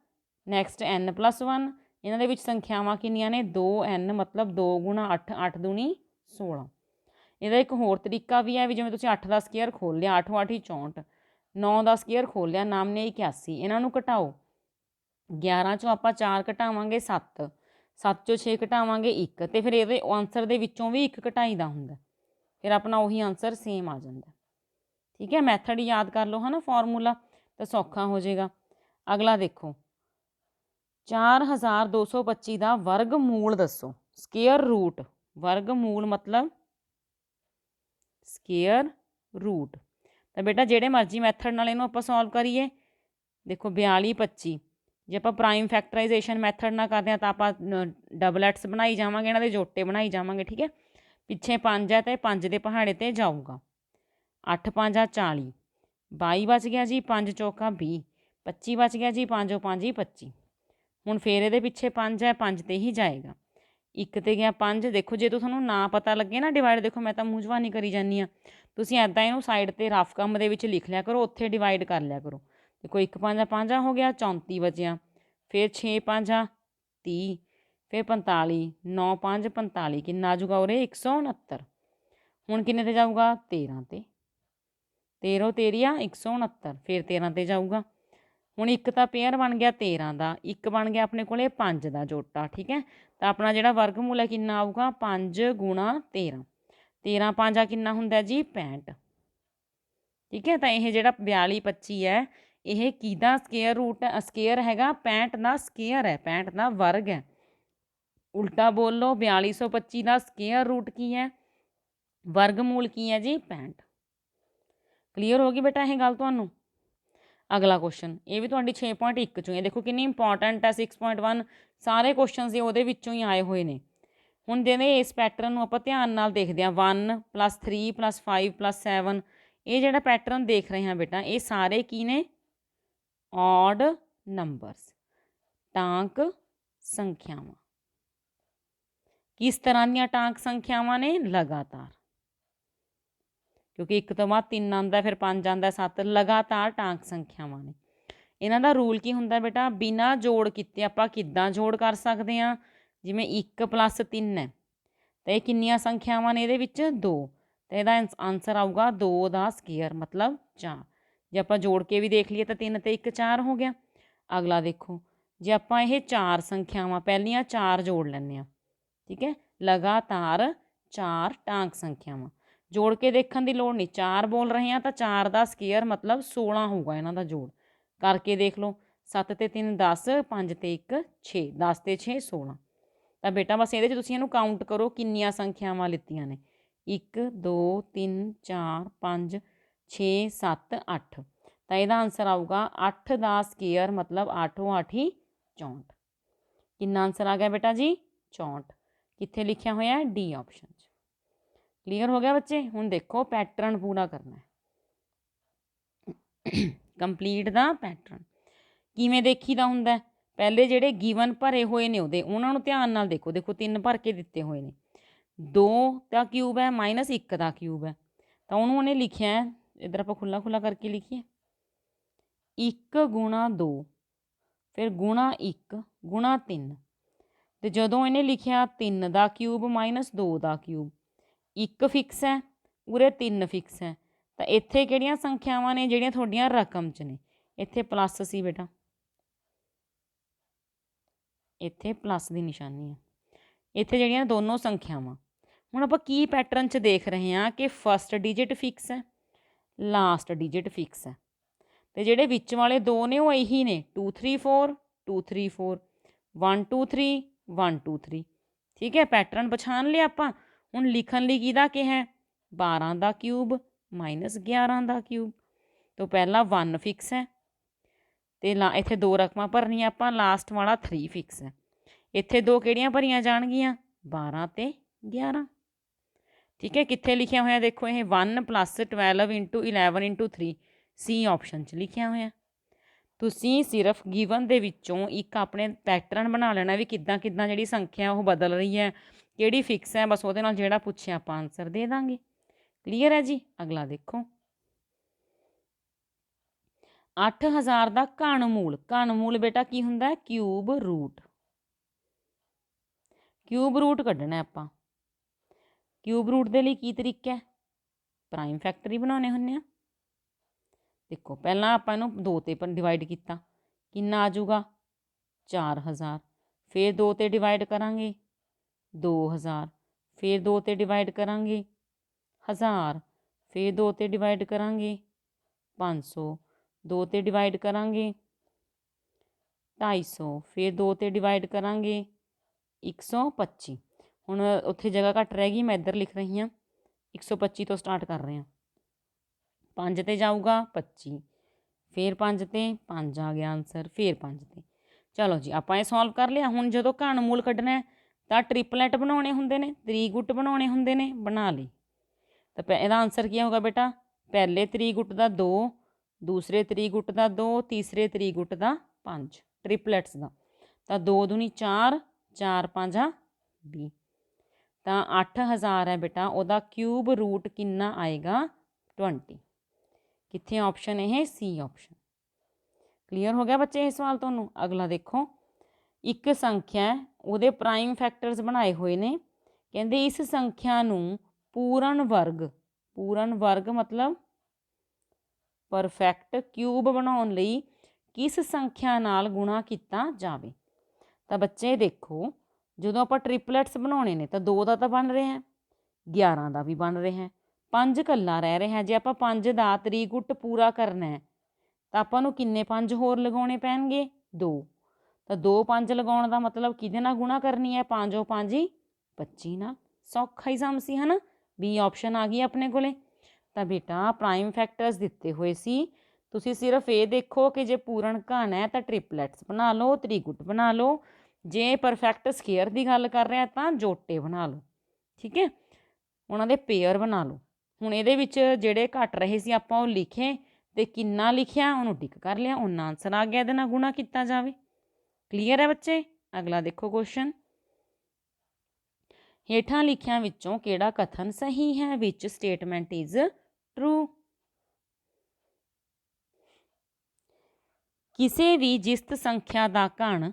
ਨੈਕਸਟ n+1, ਇਹਨਾਂ ਦੇ ਵਿੱਚ ਸੰਖਿਆਵਾਂ ਕਿੰਨੀਆਂ ਨੇ? 2n, ਮਤਲਬ 2 ਗੁਣਾ 8, 8 ਦੂਣੀ 16। ਇਹਦਾ ਇੱਕ ਹੋਰ ਤਰੀਕਾ ਵੀ ਹੈ ਵੀ ਜਿਵੇਂ ਤੁਸੀਂ 8 ਦਾ ਸਕੇਅਰ ਖੋਲ੍ਹ ਲਿਆ, 8 8 64, 9 ਦਾ ਸਕੇਅਰ ਖੋਲ੍ਹ ਲਿਆ, ਨਾਮਨੇ 81, ਇਹਨਾਂ ਨੂੰ ਘਟਾਓ। 11 ਚੋਂ ਆਪਾਂ 4 ਘਟਾਵਾਂਗੇ 7, 7 ਚੋਂ 6 ਘਟਾਵਾਂਗੇ 1, ਅਤੇ ਫਿਰ ਇਹਦੇ ਆਂਸਰ ਦੇ ਵਿੱਚੋਂ ਵੀ 1 ਘਟਾਈ ਦਾ ਹੁੰਦਾ, ਫਿਰ ਆਪਣਾ ਉਹੀ ਆਂਸਰ ਸੇਮ ਆ ਜਾਂਦਾ। ਠੀਕ ਹੈ, ਮੈਥਡ ਯਾਦ ਕਰ ਲਓ ਹੈ ਨਾ, ਫਾਰਮੂਲਾ, ਤਾਂ ਸੌਖਾ ਹੋ ਜਾਏਗਾ। ਅਗਲਾ ਦੇਖੋ, 4225 ਦਾ ਵਰਗ ਮੂਲ ਦੱਸੋ। ਸਕੇਅਰ ਰੂਟ, ਵਰਗ ਮੂਲ ਮਤਲਬ ਸਕੇਅਰ ਰੂਟ। ਤਾਂ ਬੇਟਾ ਜਿਹੜੇ ਮਰਜ਼ੀ ਮੈਥਡ ਨਾਲ ਇਹਨੂੰ ਆਪਾਂ ਸੋਲਵ ਕਰੀਏ। ਦੇਖੋ 42 25, ਜੇ ਆਪਾਂ ਪ੍ਰਾਈਮ ਫੈਕਟਰਾਈਜੇਸ਼ਨ ਮੈਥਡ ਨਾਲ ਕਰਦੇ ਹਾਂ ਤਾਂ ਆਪਾਂ ਡਬਲੈਟਸ ਬਣਾਈ ਜਾਵਾਂਗੇ, ਇਹਨਾਂ ਦੇ ਜੋਟੇ ਬਣਾਈ ਜਾਵਾਂਗੇ। ਠੀਕ ਹੈ, ਪਿੱਛੇ 5 ਹੈ ਅਤੇ 5 ਦੇ ਪਹਾੜੇ 'ਤੇ ਜਾਊਗਾ। 8 5 40, 22 ਬਚ ਗਿਆ ਜੀ, 5 ਚੌਕਾ 20, 25 ਬਚ ਗਿਆ ਜੀ, 5 5 25। ਹੁਣ ਫਿਰ ਇਹਦੇ ਪਿੱਛੇ 5 ਹੈ, 5 'ਤੇ ਹੀ ਜਾਏਗਾ। 1 'ਤੇ ਗਿਆ 5। ਦੇਖੋ ਜੇ ਤੁਹਾਨੂੰ ਨਾ ਪਤਾ ਲੱਗੇ ਨਾ ਡਿਵਾਈਡ, ਦੇਖੋ ਮੈਂ ਤਾਂ ਮੂੰਹ ਜ਼ਬਾਨੀ ਕਰੀ ਜਾਂਦੀ ਹਾਂ, ਤੁਸੀਂ ਇੱਦਾਂ ਇਹਨੂੰ ਸਾਈਡ 'ਤੇ ਰਫ ਕੰਮ ਦੇ ਵਿੱਚ ਲਿਖ ਲਿਆ ਕਰੋ, ਉੱਥੇ ਡਿਵਾਈਡ ਕਰ ਲਿਆ ਕਰੋ। ਦੇਖੋ 1 5 5 ਹੋ ਗਿਆ, 34 ਬਚਿਆ, ਫਿਰ 6 5 30, ਫਿਰ 45, 9 5 45, ਕਿੰਨਾ ਆ ਜੂਗਾ ਉਰੇ? 169। ਹੁਣ ਕਿੰਨੇ 'ਤੇ ਜਾਊਗਾ? 13 'ਤੇ। 13 13 169, ਫਿਰ 13 'ਤੇ ਜਾਊਗਾ। ਹੁਣ ਇੱਕ ਤਾਂ ਪੇਅਰ ਬਣ ਗਿਆ 13 ਦਾ, ਇੱਕ ਬਣ ਗਿਆ ਆਪਣੇ ਕੋਲੇ 5 ਦਾ ਜੋਟਾ। ਠੀਕ ਹੈ, ਤਾਂ ਆਪਣਾ ਜਿਹੜਾ ਵਰਗਮੂਲ ਹੈ ਕਿੰਨਾ ਆਊਗਾ? 5 ਗੁਣਾ 13। 13 5 ਆ ਕਿੰਨਾ ਹੁੰਦਾ ਜੀ? 65। ਠੀਕ ਹੈ, ਤਾਂ ਇਹ ਜਿਹੜਾ 42 25 ਹੈ ਇਹ ਕਿਹਦਾ ਸਕੇਅਰ ਰੂਟ ਹੈ? ਸਕੇਅਰ ਹੈਗਾ, 65 ਦਾ ਸਕੇਅਰ ਹੈ, 65 ਦਾ ਵਰਗ ਹੈ। ਉਲਟਾ ਬੋਲੋ, 4225 ਦਾ ਸਕੇਅਰ ਰੂਟ ਕੀ ਹੈ? ਵਰਗਮੂਲ ਕੀ ਹੈ ਜੀ? 65। ਕਲੀਅਰ ਹੋ ਗਈ ਬੇਟਾ ਇਹ ਗੱਲ ਤੁਹਾਨੂੰ? ਅਗਲਾ ਕੁਐਸਚਨ, ਇਹ ਵੀ ਤੁਹਾਡੀ 6.1 ਚੋਂ ਹੈ। ਦੇਖੋ ਕਿੰਨੀ ਇੰਪੋਰਟੈਂਟ ਹੈ, 6.1 ਸਾਰੇ ਕੁਐਸਚਨਸ ਦੇ ਉਹਦੇ ਵਿੱਚੋਂ ਹੀ ਆਏ ਹੋਏ ਨੇ। ਹੁਣ ਜਿਹਦੇ ਇਸ ਪੈਟਰਨ ਨੂੰ ਆਪਾਂ ਧਿਆਨ ਨਾਲ ਦੇਖਦੇ ਹਾਂ, 1 + 3 + 5 + 7, ਇਹ ਜਿਹੜਾ ਪੈਟਰਨ ਦੇਖ ਰਹੇ ਹਾਂ ਬੇਟਾ, ਇਹ ਸਾਰੇ ਕੀ ਨੇ? ਔਡ ਨੰਬਰਸ, ਟਾਂਕ ਸੰਖਿਆਵਾਂ। ਕਿਸ ਤਰ੍ਹਾਂ ਦੀਆਂ ਟਾਂਕ ਸੰਖਿਆਵਾਂ ਨੇ? ਲਗਾਤਾਰ, ਕਿਉਂਕਿ 1 ਤੋਂ ਬਾਅਦ 3 ਆਉਂਦਾ, ਫਿਰ 5 ਆਉਂਦਾ, 7, ਲਗਾਤਾਰ ਟਾਂਕ ਸੰਖਿਆਵਾਂ ਨੇ। ਇਹਨਾਂ ਦਾ ਰੂਲ ਕੀ ਹੁੰਦਾ ਬੇਟਾ? ਬਿਨਾਂ ਜੋੜ ਕੀਤੇ ਆਪਾਂ ਕਿੱਦਾਂ ਜੋੜ ਕਰ ਸਕਦੇ ਹਾਂ? ਜਿਵੇਂ 1 + 3 ਹੈ, ਤਾਂ ਇਹ ਕਿੰਨੀਆਂ ਸੰਖਿਆਵਾਂ ਨੇ ਇਹਦੇ ਵਿੱਚ? 2, ਤਾਂ ਇਹਦਾ ਆਂਸਰ ਆਊਗਾ 2 ਦਾ ਸਕੇਅਰ ਮਤਲਬ 4। ਜੇ ਆਪਾਂ ਜੋੜ ਕੇ ਵੀ ਦੇਖ ਲਈਏ ਤਾਂ 3 ਅਤੇ 1 4 ਹੋ ਗਿਆ। ਅਗਲਾ ਦੇਖੋ, ਜੇ ਆਪਾਂ ਇਹ 4 ਸੰਖਿਆਵਾਂ ਪਹਿਲੀਆਂ 4 ਜੋੜ ਲੈਂਦੇ ਹਾਂ, ਠੀਕ ਹੈ, ਲਗਾਤਾਰ 4 ਟਾਂਕ ਸੰਖਿਆਵਾਂ, ਜੋੜ ਕੇ ਦੇਖਣ ਦੀ ਲੋੜ ਨਹੀਂ, 4 ਬੋਲ ਰਹੇ ਹਾਂ ਤਾਂ 4 ਦਾ ਸਕੇਅਰ ਮਤਲਬ 16 ਹੋਊਗਾ ਇਹਨਾਂ ਦਾ ਜੋੜ। ਕਰਕੇ ਦੇਖ ਲਓ, 7 ਅਤੇ 3 10, 5 ਅਤੇ 1 6, 10 ਅਤੇ 6 16। ਤਾਂ ਬੇਟਾ ਬਸ ਇਹਦੇ 'ਚ ਤੁਸੀਂ ਇਹਨੂੰ ਕਾਊਂਟ ਕਰੋ ਕਿੰਨੀਆਂ ਸੰਖਿਆਵਾਂ ਲਿੱਤੀਆਂ ਨੇ। 1 2 3 4 5 6 7 8। ਤਾਂ ਇਹਦਾ ਆਂਸਰ ਆਊਗਾ 8 ਦਾ ਸਕੇਅਰ ਮਤਲਬ 8 8 64। ਕਿੰਨਾ ਆਨਸਰ ਆ ਗਿਆ ਬੇਟਾ ਜੀ 64। ਕਿੱਥੇ ਲਿਖਿਆ ਹੋਇਆ ਡੀ ਆਪਸ਼ਨ 'ਚ। ਕਲੀਅਰ ਹੋ ਗਿਆ ਬੱਚੇ। ਹੁਣ ਦੇਖੋ ਪੈਟਰਨ ਪੂਰਾ ਕਰਨਾ ਹੈ। ਕੰਪਲੀਟ ਦਾ ਪੈਟਰਨ ਕਿਵੇਂ ਦੇਖੀਦਾ ਹੁੰਦਾ? ਪਹਿਲੇ ਜਿਹੜੇ ਗਿਵਨ ਭਰੇ ਹੋਏ ਨੇ ਉਹਨਾਂ ਨੂੰ ਧਿਆਨ ਨਾਲ ਦੇਖੋ। ਦੇਖੋ 3 ਭਰ ਕੇ ਦਿੱਤੇ ਹੋਏ ਨੇ, 2 ਦਾ ਕਿਊਬ ਹੈ ਮਾਈਨਸ 1 ਦਾ ਕਿਊਬ ਹੈ, ਤਾਂ ਉਹਨੇ ਲਿਖਿਆ ਇੱਧਰ ਆਪਾਂ ਖੁੱਲ੍ਹਾ ਖੁੱਲ੍ਹਾ ਕਰਕੇ ਲਿਖੀਏ 1 ਗੁਣਾ 2 ਫਿਰ ਗੁਣਾ 1 ਗੁਣਾ 3, ਅਤੇ ਜਦੋਂ ਇਹਨੇ ਲਿਖਿਆ 3 ਦਾ ਕਿਊਬ ਮਾਈਨਸ 2 ਦਾ ਕਿਊਬ, 1 ਫਿਕਸ ਹੈ ਉਰੇ 3 ਫਿਕਸ ਹੈ, ਤਾਂ ਇੱਥੇ ਕਿਹੜੀਆਂ ਸੰਖਿਆਵਾਂ ਨੇ ਜਿਹੜੀਆਂ ਤੁਹਾਡੀਆਂ ਰਕਮ 'ਚ ਨੇ? ਇੱਥੇ ਪਲੱਸ ਸੀ ਬੇਟਾ, ਇੱਥੇ ਪਲੱਸ ਦੀ ਨਿਸ਼ਾਨੀ ਹੈ। ਇੱਥੇ ਜਿਹੜੀਆਂ ਦੋਨੋਂ ਸੰਖਿਆਵਾਂ, ਹੁਣ ਆਪਾਂ ਕੀ ਪੈਟਰਨ 'ਚ ਦੇਖ ਰਹੇ ਹਾਂ ਕਿ ਫਸਟ ਡਿਜਿਟ ਫਿਕਸ ਹੈ, ਲਾਸਟ ਡਿਜਿਟ ਫਿਕਸ ਹੈ, ਅਤੇ ਜਿਹੜੇ ਵਿੱਚ ਵਾਲੇ 2 ਨੇ ਉਹ ਇਹੀ ਨੇ 2 3 4 2 3 4 1 2 3 1 2 3। ਠੀਕ ਹੈ, ਪੈਟਰਨ ਪਛਾਣ ਲਿਆ ਆਪਾਂ। ਹੁਣ ਲਿਖਣ ਲਈ ਕਿਹਦਾ ਕਿਹਾ? 12 ਦਾ ਕਿਊਬ ਮਾਈਨਸ 11 ਦਾ ਕਿਊਬ, ਤੋਂ ਪਹਿਲਾਂ 1 ਫਿਕਸ ਹੈ ਅਤੇ ਇੱਥੇ 2 ਰਕਮਾਂ ਭਰਨੀਆਂ ਆਪਾਂ, ਲਾਸਟ ਵਾਲਾ 3 ਫਿਕਸ ਹੈ। ਇੱਥੇ 2 ਕਿਹੜੀਆਂ ਭਰੀਆਂ ਜਾਣਗੀਆਂ? 12 ਅਤੇ 11। ਠੀਕ ਹੈ, ਕਿੱਥੇ ਲਿਖਿਆ ਹੋਇਆ ਦੇਖੋ ਇਹ 1 + 12 × 11 × 3 ਸੀ ਆਪਸ਼ਨ 'ਚ ਲਿਖਿਆ ਹੋਇਆ। ਤੁਸੀਂ ਸਿਰਫ ਗਿਵਨ ਦੇ ਵਿੱਚੋਂ ਇੱਕ ਆਪਣੇ ਪੈਟਰਨ ਬਣਾ ਲੈਣਾ ਵੀ ਕਿੱਦਾਂ ਕਿੱਦਾਂ ਜਿਹੜੀ ਸੰਖਿਆ ਉਹ ਬਦਲ ਰਹੀ ਹੈ, ਕਿਹੜੀ ਫਿਕਸ ਹੈ, ਬਸ ਉਹਦੇ ਨਾਲ ਜਿਹੜਾ ਪੁੱਛਿਆ ਆਪਾਂ ਆਨਸਰ ਦੇ ਦਾਂਗੇ। ਕਲੀਅਰ ਹੈ ਜੀ। ਅਗਲਾ ਦੇਖੋ 8000 ਦਾ ਘਣ ਮੂਲ। ਘਣ ਮੂਲ ਬੇਟਾ ਕੀ ਹੁੰਦਾ? Cube route. ਕਿਊਬ ਰੂਟ ਕੱਢਣਾ ਆਪਾਂ। ਕਿਊਬ ਰੂਟ ਦੇ ਲਈ ਕੀ ਤਰੀਕਾ ਹੈ? ਪ੍ਰਾਈਮ ਫੈਕਟਰ ਹੀ ਬਣਾਉਣੇ ਹੁੰਦੇ ਆ। ਦੇਖੋ ਪਹਿਲਾਂ ਆਪਾਂ ਇਹਨੂੰ 2 'ਤੇ ਡਿਵਾਈਡ ਕੀਤਾ, ਕਿੰਨਾ ਆ ਜਾਊਗਾ 4000, ਫਿਰ 2 'ਤੇ ਡਿਵਾਈਡ ਕਰਾਂਗੇ 2000, ਫਿਰ 2 'ਤੇ ਡਿਵਾਈਡ ਕਰਾਂਗੇ 1000, ਫਿਰ 2 'ਤੇ ਡਿਵਾਈਡ ਕਰਾਂਗੇ 500, 2 'ਤੇ ਡਿਵਾਈਡ ਕਰਾਂਗੇ 250, ਫਿਰ 2 'ਤੇ ਡਿਵਾਈਡ ਕਰਾਂਗੇ 125। ਹੁਣ ਉੱਥੇ ਜਗ੍ਹਾ ਘੱਟ ਰਹਿ ਗਈ, ਮੈਂ ਇੱਧਰ ਲਿਖ ਰਹੀ ਹਾਂ 125 ਤੋਂ ਸਟਾਰਟ ਕਰ ਰਹੇ ਹਾਂ। 5 'ਤੇ ਜਾਊਗਾ 25, ਫਿਰ 5 'ਤੇ 5 ਆ ਗਿਆ ਆਨਸਰ, ਫਿਰ 5 'ਤੇ। ਚਲੋ ਜੀ ਆਪਾਂ ਇਹ ਸੋਲਵ ਕਰ ਲਿਆ। ਹੁਣ ਜਦੋਂ ਘਣ ਮੂਲ ਕੱਢਣਾ ਤਾਂ ਟ੍ਰਿਪਲੈਟ ਬਣਾਉਣੇ ਹੁੰਦੇ ਨੇ, ਤ੍ਰਿਗੁੱਟ ਬਣਾਉਣੇ ਹੁੰਦੇ ਨੇ, ਬਣਾ ਲਈ। ਤਾਂ ਇਹਦਾ ਆਨਸਰ ਕੀ ਹੋਊਗਾ ਬੇਟਾ? ਪਹਿਲੇ ਤ੍ਰਿਗੁੱਟ ਦਾ 2, ਦੂਸਰੇ ਤ੍ਰਿਗੁੱਟ ਦਾ 2, ਤੀਸਰੇ ਤ੍ਰਿਗੁੱਟ ਦਾ 5, ਟ੍ਰਿਪਲੈਟਸ ਦਾ। ਤਾਂ 2 ਦੂਣੀ 4, 4 5 20, ਤਾਂ 8000 ਹੈ ਬੇਟਾ, ਉਹਦਾ ਕਿਊਬ ਰੂਟ ਕਿੰਨਾ ਆਏਗਾ? 20। ਕਿੱਥੇ ਆਪਸ਼ਨ ਇਹ? ਸੀ ਆਪਸ਼ਨ। ਕਲੀਅਰ ਹੋ ਗਿਆ ਬੱਚੇ ਇਹ ਸਵਾਲ ਤੁਹਾਨੂੰ? ਅਗਲਾ ਦੇਖੋ ਇੱਕ ਸੰਖਿਆ ਉਹਦੇ ਪ੍ਰਾਈਮ ਫੈਕਟਰਸ ਬਣਾਏ ਹੋਏ ਨੇ, ਕਹਿੰਦੇ ਇਸ ਸੰਖਿਆ ਨੂੰ ਪੂਰਨ ਵਰਗ ਮਤਲਬ ਪਰਫੈਕਟ ਕਿਊਬ ਬਣਾਉਣ ਲਈ ਕਿਸ ਸੰਖਿਆ ਨਾਲ ਗੁਣਾ ਕੀਤਾ ਜਾਵੇ? ਤਾਂ ਬੱਚੇ ਦੇਖੋ ਜਦੋਂ ਆਪਾਂ ਟ੍ਰਿਪਲੈਟਸ ਬਣਾਉਣੇ ਨੇ ਤਾਂ 2 ਦਾ ਤਾਂ ਬਣ ਰਿਹਾ, 11 ਦਾ ਵੀ ਬਣ ਰਿਹਾ, 5 ਇਕੱਲਾ ਰਹਿ ਰਿਹਾ। ਜੇ ਆਪਾਂ 5 ਦਾ ਤ੍ਰਿਗੁੱਟ ਪੂਰਾ ਕਰਨਾ ਹੈ ਤਾਂ ਆਪਾਂ ਨੂੰ ਕਿੰਨੇ 5 ਹੋਰ ਲਗਾਉਣੇ ਪੈਣਗੇ? 2। ਤਾਂ 2 5 ਲਗਾਉਣ ਦਾ ਮਤਲਬ ਕਿਹਦੇ ਨਾਲ ਗੁਣਾ ਕਰਨੀ ਹੈ? 5 5 25 ਨਾਲ। ਸੌਖਾ ਹੀ ਸਮ ਸੀ, ਹੈ ਨਾ? ਬੀ ਆਪਸ਼ਨ ਆ ਗਈ ਆਪਣੇ ਕੋਲੇ। ਤਾਂ ਬੇਟਾ ਪ੍ਰਾਈਮ ਫੈਕਟਰਸ ਦਿੱਤੇ ਹੋਏ ਸੀ, ਤੁਸੀਂ ਸਿਰਫ ਇਹ ਦੇਖੋ ਕਿ ਜੇ ਪੂਰਨ ਘਣ ਹੈ ਤਾਂ ਟ੍ਰਿਪਲੈਟਸ ਬਣਾ ਲਓ, ਤ੍ਰਿਗੁੱਟ ਬਣਾ ਲਓ। ਜੇ ਪਰਫੈਕਟ ਸਕੇਅਰ ਦੀ ਗੱਲ ਕਰ ਰਿਹਾ ਤਾਂ ਜੋਟੇ ਬਣਾ ਲਓ। ਠੀਕ ਹੈ, ਉਹਨਾਂ ਦੇ ਪੇਅਰ ਬਣਾ ਲਓ। ਹੁਣ ਇਹਦੇ ਵਿੱਚ ਜਿਹੜੇ ਘੱਟ ਰਹੇ ਸੀ ਆਪਾਂ ਉਹ ਲਿਖੇ, ਅਤੇ ਕਿੰਨਾ ਲਿਖਿਆ ਉਹਨੂੰ ਟਿਕ ਕਰ ਲਿਆ, ਉਹਨਾਂ ਆਨਸਰ ਆ ਗਿਆ, ਇਹਦੇ ਨਾਲ ਗੁਣਾ ਕੀਤਾ ਜਾਵੇ। ਕਲੀਅਰ ਹੈ ਬੱਚੇ? ਅਗਲਾ ਦੇਖੋ ਕੁਐਸਚਨ, ਹੇਠਾਂ ਲਿਖਿਆਂ ਵਿੱਚੋਂ ਕਿਹੜਾ ਕਥਨ ਸਹੀ ਹੈ? ਵਿਚ ਸਟੇਟਮੈਂਟ ਇਜ਼ ਟਰੂ। ਕਿਸੇ ਵੀ ਜਿਸਤ ਸੰਖਿਆ ਦਾ ਘਣ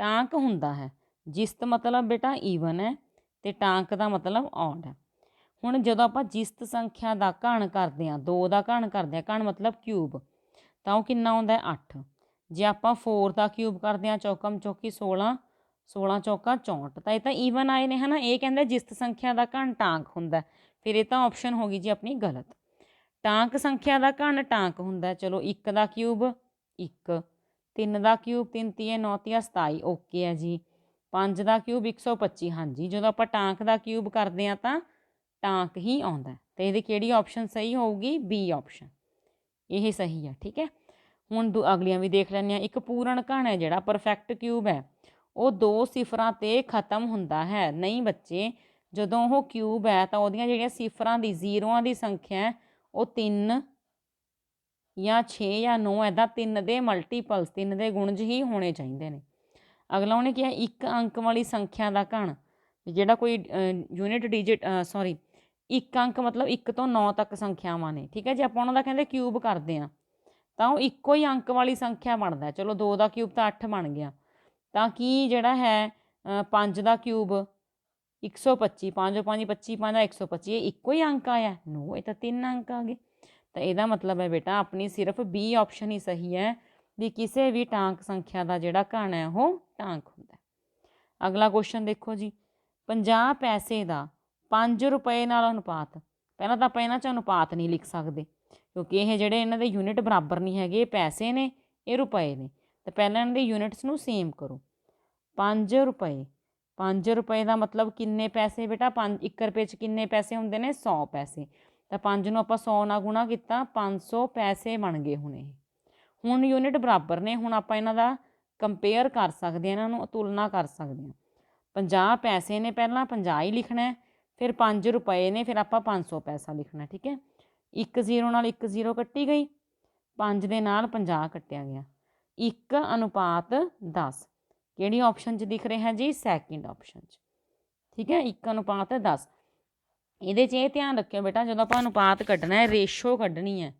ਟਾਂਕ ਹੁੰਦਾ ਹੈ। ਜਿਸਤ ਮਤਲਬ ਬੇਟਾ ਈਵਨ ਹੈ, ਅਤੇ ਟਾਂਕ ਦਾ ਮਤਲਬ ਔਡ ਹੈ। ਹੁਣ ਜਦੋਂ ਆਪਾਂ ਜਿਸਤ ਸੰਖਿਆ ਦਾ ਘਣ ਕਰਦੇ ਹਾਂ, 2 ਦਾ ਘਣ ਕਰਦੇ ਹਾਂ, ਘਣ ਮਤਲਬ ਕਿਊਬ, ਤਾਂ ਉਹ ਕਿੰਨਾ ਆਉਂਦਾ? 8। ਜੇ ਆਪਾਂ 4 ਦਾ ਕਿਊਬ ਕਰਦੇ ਹਾਂ, ਚੌਕਮ ਚੌਕੀ 16, 16 ਚੌਕਾ 64, ਤਾਂ ਇਹ ਤਾਂ ਈਵਨ ਆਏ ਨੇ, ਹੈ ਨਾ? ਇਹ ਕਹਿੰਦਾ ਜਿਸਤ ਸੰਖਿਆ ਦਾ ਘਣ ਟਾਂਕ ਹੁੰਦਾ, ਫਿਰ ਇਹ ਤਾਂ ਆਪਸ਼ਨ ਹੋ ਗਈ ਜੀ ਆਪਣੀ ਗਲਤ। ਟਾਂਕ ਸੰਖਿਆ ਦਾ ਘਣ ਟਾਂਕ ਹੁੰਦਾ, ਚਲੋ 1 ਦਾ ਕਿਊਬ 1, 3 ਦਾ ਕਿਊਬ 3 ਤੀਏ 9 ਤੀਆ 27, ਓਕੇ ਹੈ ਜੀ। 5 ਦਾ ਕਿਊਬ 125, ਹਾਂਜੀ। ਜਦੋਂ ਆਪਾਂ ਟਾਂਕ ਦਾ ਕਿਊਬ ਕਰਦੇ ਹਾਂ ਤਾਂ ਟਾਂਕ ਹੀ ਆਉਂਦਾ, ਅਤੇ ਇਹਦੀ ਕਿਹੜੀ ਆਪਸ਼ਨ ਸਹੀ ਹੋਊਗੀ? ਬੀ ਆਪਸ਼ਨ, ਇਹ ਸਹੀ ਹੈ। ਠੀਕ ਹੈ, ਹੁਣ ਅਗਲੀਆਂ ਵੀ ਦੇਖ ਲੈਂਦੇ ਹਾਂ। ਇੱਕ ਪੂਰਨ ਘਣ ਹੈ ਜਿਹੜਾ ਪਰਫੈਕਟ ਕਿਊਬ ਹੈ, ਉਹ 2 ਸਿਫਰਾਂ 'ਤੇ ਖਤਮ ਹੁੰਦਾ ਹੈ। ਨਹੀਂ ਬੱਚੇ, ਜਦੋਂ ਉਹ ਕਿਊਬ ਹੈ ਤਾਂ ਉਹਦੀਆਂ ਜਿਹੜੀਆਂ ਸਿਫਰਾਂ ਦੀ ਜ਼ੀਰੋਆਂ ਦੀ ਸੰਖਿਆ ਹੈ ਉਹ 3 ਜਾਂ 6 ਜਾਂ 9 ਇੱਦਾਂ 3 ਦੇ ਮਲਟੀਪਲਸ 3 ਦੇ ਗੁਣਜ ਹੀ ਹੋਣੇ ਚਾਹੀਦੇ ਨੇ। ਅਗਲਾ ਉਹਨੇ ਕਿਹਾ ਇੱਕ ਅੰਕ ਵਾਲੀ ਸੰਖਿਆ ਦਾ ਘਣ, ਜਿਹੜਾ ਕੋਈ ਯੂਨਿਟ ਡਿਜਿਟ ਇੱਕ ਅੰਕ ਮਤਲਬ 1 ਤੋਂ 9 ਤੱਕ ਸੰਖਿਆਵਾਂ ਨੇ, ਠੀਕ ਹੈ। ਜੇ ਆਪਾਂ ਉਹਨਾਂ ਦਾ ਕਹਿੰਦੇ ਕਿਊਬ ਕਰਦੇ ਹਾਂ ਤਾਂ ਉਹ ਇੱਕੋ ਹੀ ਅੰਕ ਵਾਲੀ ਸੰਖਿਆ ਬਣਦਾ। ਚਲੋ 2 ਦਾ ਕਿਊਬ ਤਾਂ 8 ਬਣ ਗਿਆ, ਤਾਂ ਕੀ ਜਿਹੜਾ ਹੈ 5 ਦਾ ਕਿਊਬ 125, 5 5 25, 5 125, ਇਹ ਇੱਕੋ ਹੀ ਅੰਕ ਆਇਆ? ਨੋ, ਇਹ ਤਾਂ 3 ਅੰਕ ਆ ਗਏ। ਤਾਂ ਇਹਦਾ ਮਤਲਬ ਹੈ ਬੇਟਾ ਆਪਣੀ ਸਿਰਫ ਬੀ ਆਪਸ਼ਨ ਹੀ ਸਹੀ ਹੈ ਵੀ ਕਿਸੇ ਵੀ ਟਾਂਕ ਸੰਖਿਆ ਦਾ ਜਿਹੜਾ ਘਣ ਹੈ ਉਹ ਟਾਂਕ ਹੁੰਦਾ। ਅਗਲਾ ਕੁਐਸਚਨ ਦੇਖੋ ਜੀ, 50 ਪੈਸੇ ਦਾ 5 ਰੁਪਏ ਨਾਲ ਅਨੁਪਾਤ। ਪਹਿਲਾਂ ਤਾਂ ਆਪਾਂ ਇਹਨਾਂ 'ਚ ਅਨੁਪਾਤ ਨਹੀਂ ਲਿਖ ਸਕਦੇ ਕਿਉਂਕਿ ਇਹ ਜਿਹੜੇ ਇਹਨਾਂ ਦੇ ਯੂਨਿਟ ਬਰਾਬਰ ਨਹੀਂ ਹੈਗੇ, ਇਹ ਪੈਸੇ ਨੇ, ਇਹ ਰੁਪਏ ਨੇ। ਤਾਂ ਪਹਿਲਾਂ ਇਹਨਾਂ ਦੇ ਯੂਨਿਟਸ ਨੂੰ ਸੇਮ ਕਰੋ। 5 ਰੁਪਏ, 5 ਰੁਪਏ ਦਾ ਮਤਲਬ ਕਿੰਨੇ ਪੈਸੇ ਬੇਟਾ? 1 ਰੁਪਏ 'ਚ ਕਿੰਨੇ ਪੈਸੇ ਹੁੰਦੇ ਨੇ? 100 ਪੈਸੇ। ਤਾਂ 5 ਨੂੰ ਆਪਾਂ 100 ਨਾਲ ਗੁਣਾ ਕੀਤਾ, 500 ਪੈਸੇ ਬਣ ਗਏ ਹੁਣ ਇਹ। ਹੁਣ ਯੂਨਿਟ ਬਰਾਬਰ ਨੇ, ਹੁਣ ਆਪਾਂ ਇਹਨਾਂ ਦਾ ਕੰਪੇਅਰ ਕਰ ਸਕਦੇ ਹਾਂ, ਇਹਨਾਂ ਨੂੰ ਤੁਲਨਾ ਕਰ ਸਕਦੇ ਹਾਂ। 50 ਪੈਸੇ ਨੇ, ਪਹਿਲਾਂ 50 ਹੀ ਲਿਖਣਾ ਹੈ, ਫਿਰ 5 ਰੁਪਏ ਨੇ, ਫਿਰ ਆਪਾਂ 500 ਪੈਸਾ ਲਿਖਣਾ, ਠੀਕ ਹੈ। 1 0 ਨਾਲ 1 0 ਕੱਟੀ ਗਈ, 5 ਦੇ ਨਾਲ 50 ਕੱਟਿਆ ਗਿਆ। 1:10 ਕਿਹੜੀ ਆਪਸ਼ਨ 'ਚ ਦਿਖ ਰਿਹਾ ਜੀ? ਸੈਕਿੰਡ ਆਪਸ਼ਨ 'ਚ, ਠੀਕ ਹੈ। 1:10। ਇਹਦੇ 'ਚ ਇਹ ਧਿਆਨ ਰੱਖਿਓ ਬੇਟਾ, ਜਦੋਂ ਆਪਾਂ ਅਨੁਪਾਤ ਕੱਢਣਾ ਹੈ, ਰੇਸ਼ੋ ਕੱਢਣੀ ਹੈ,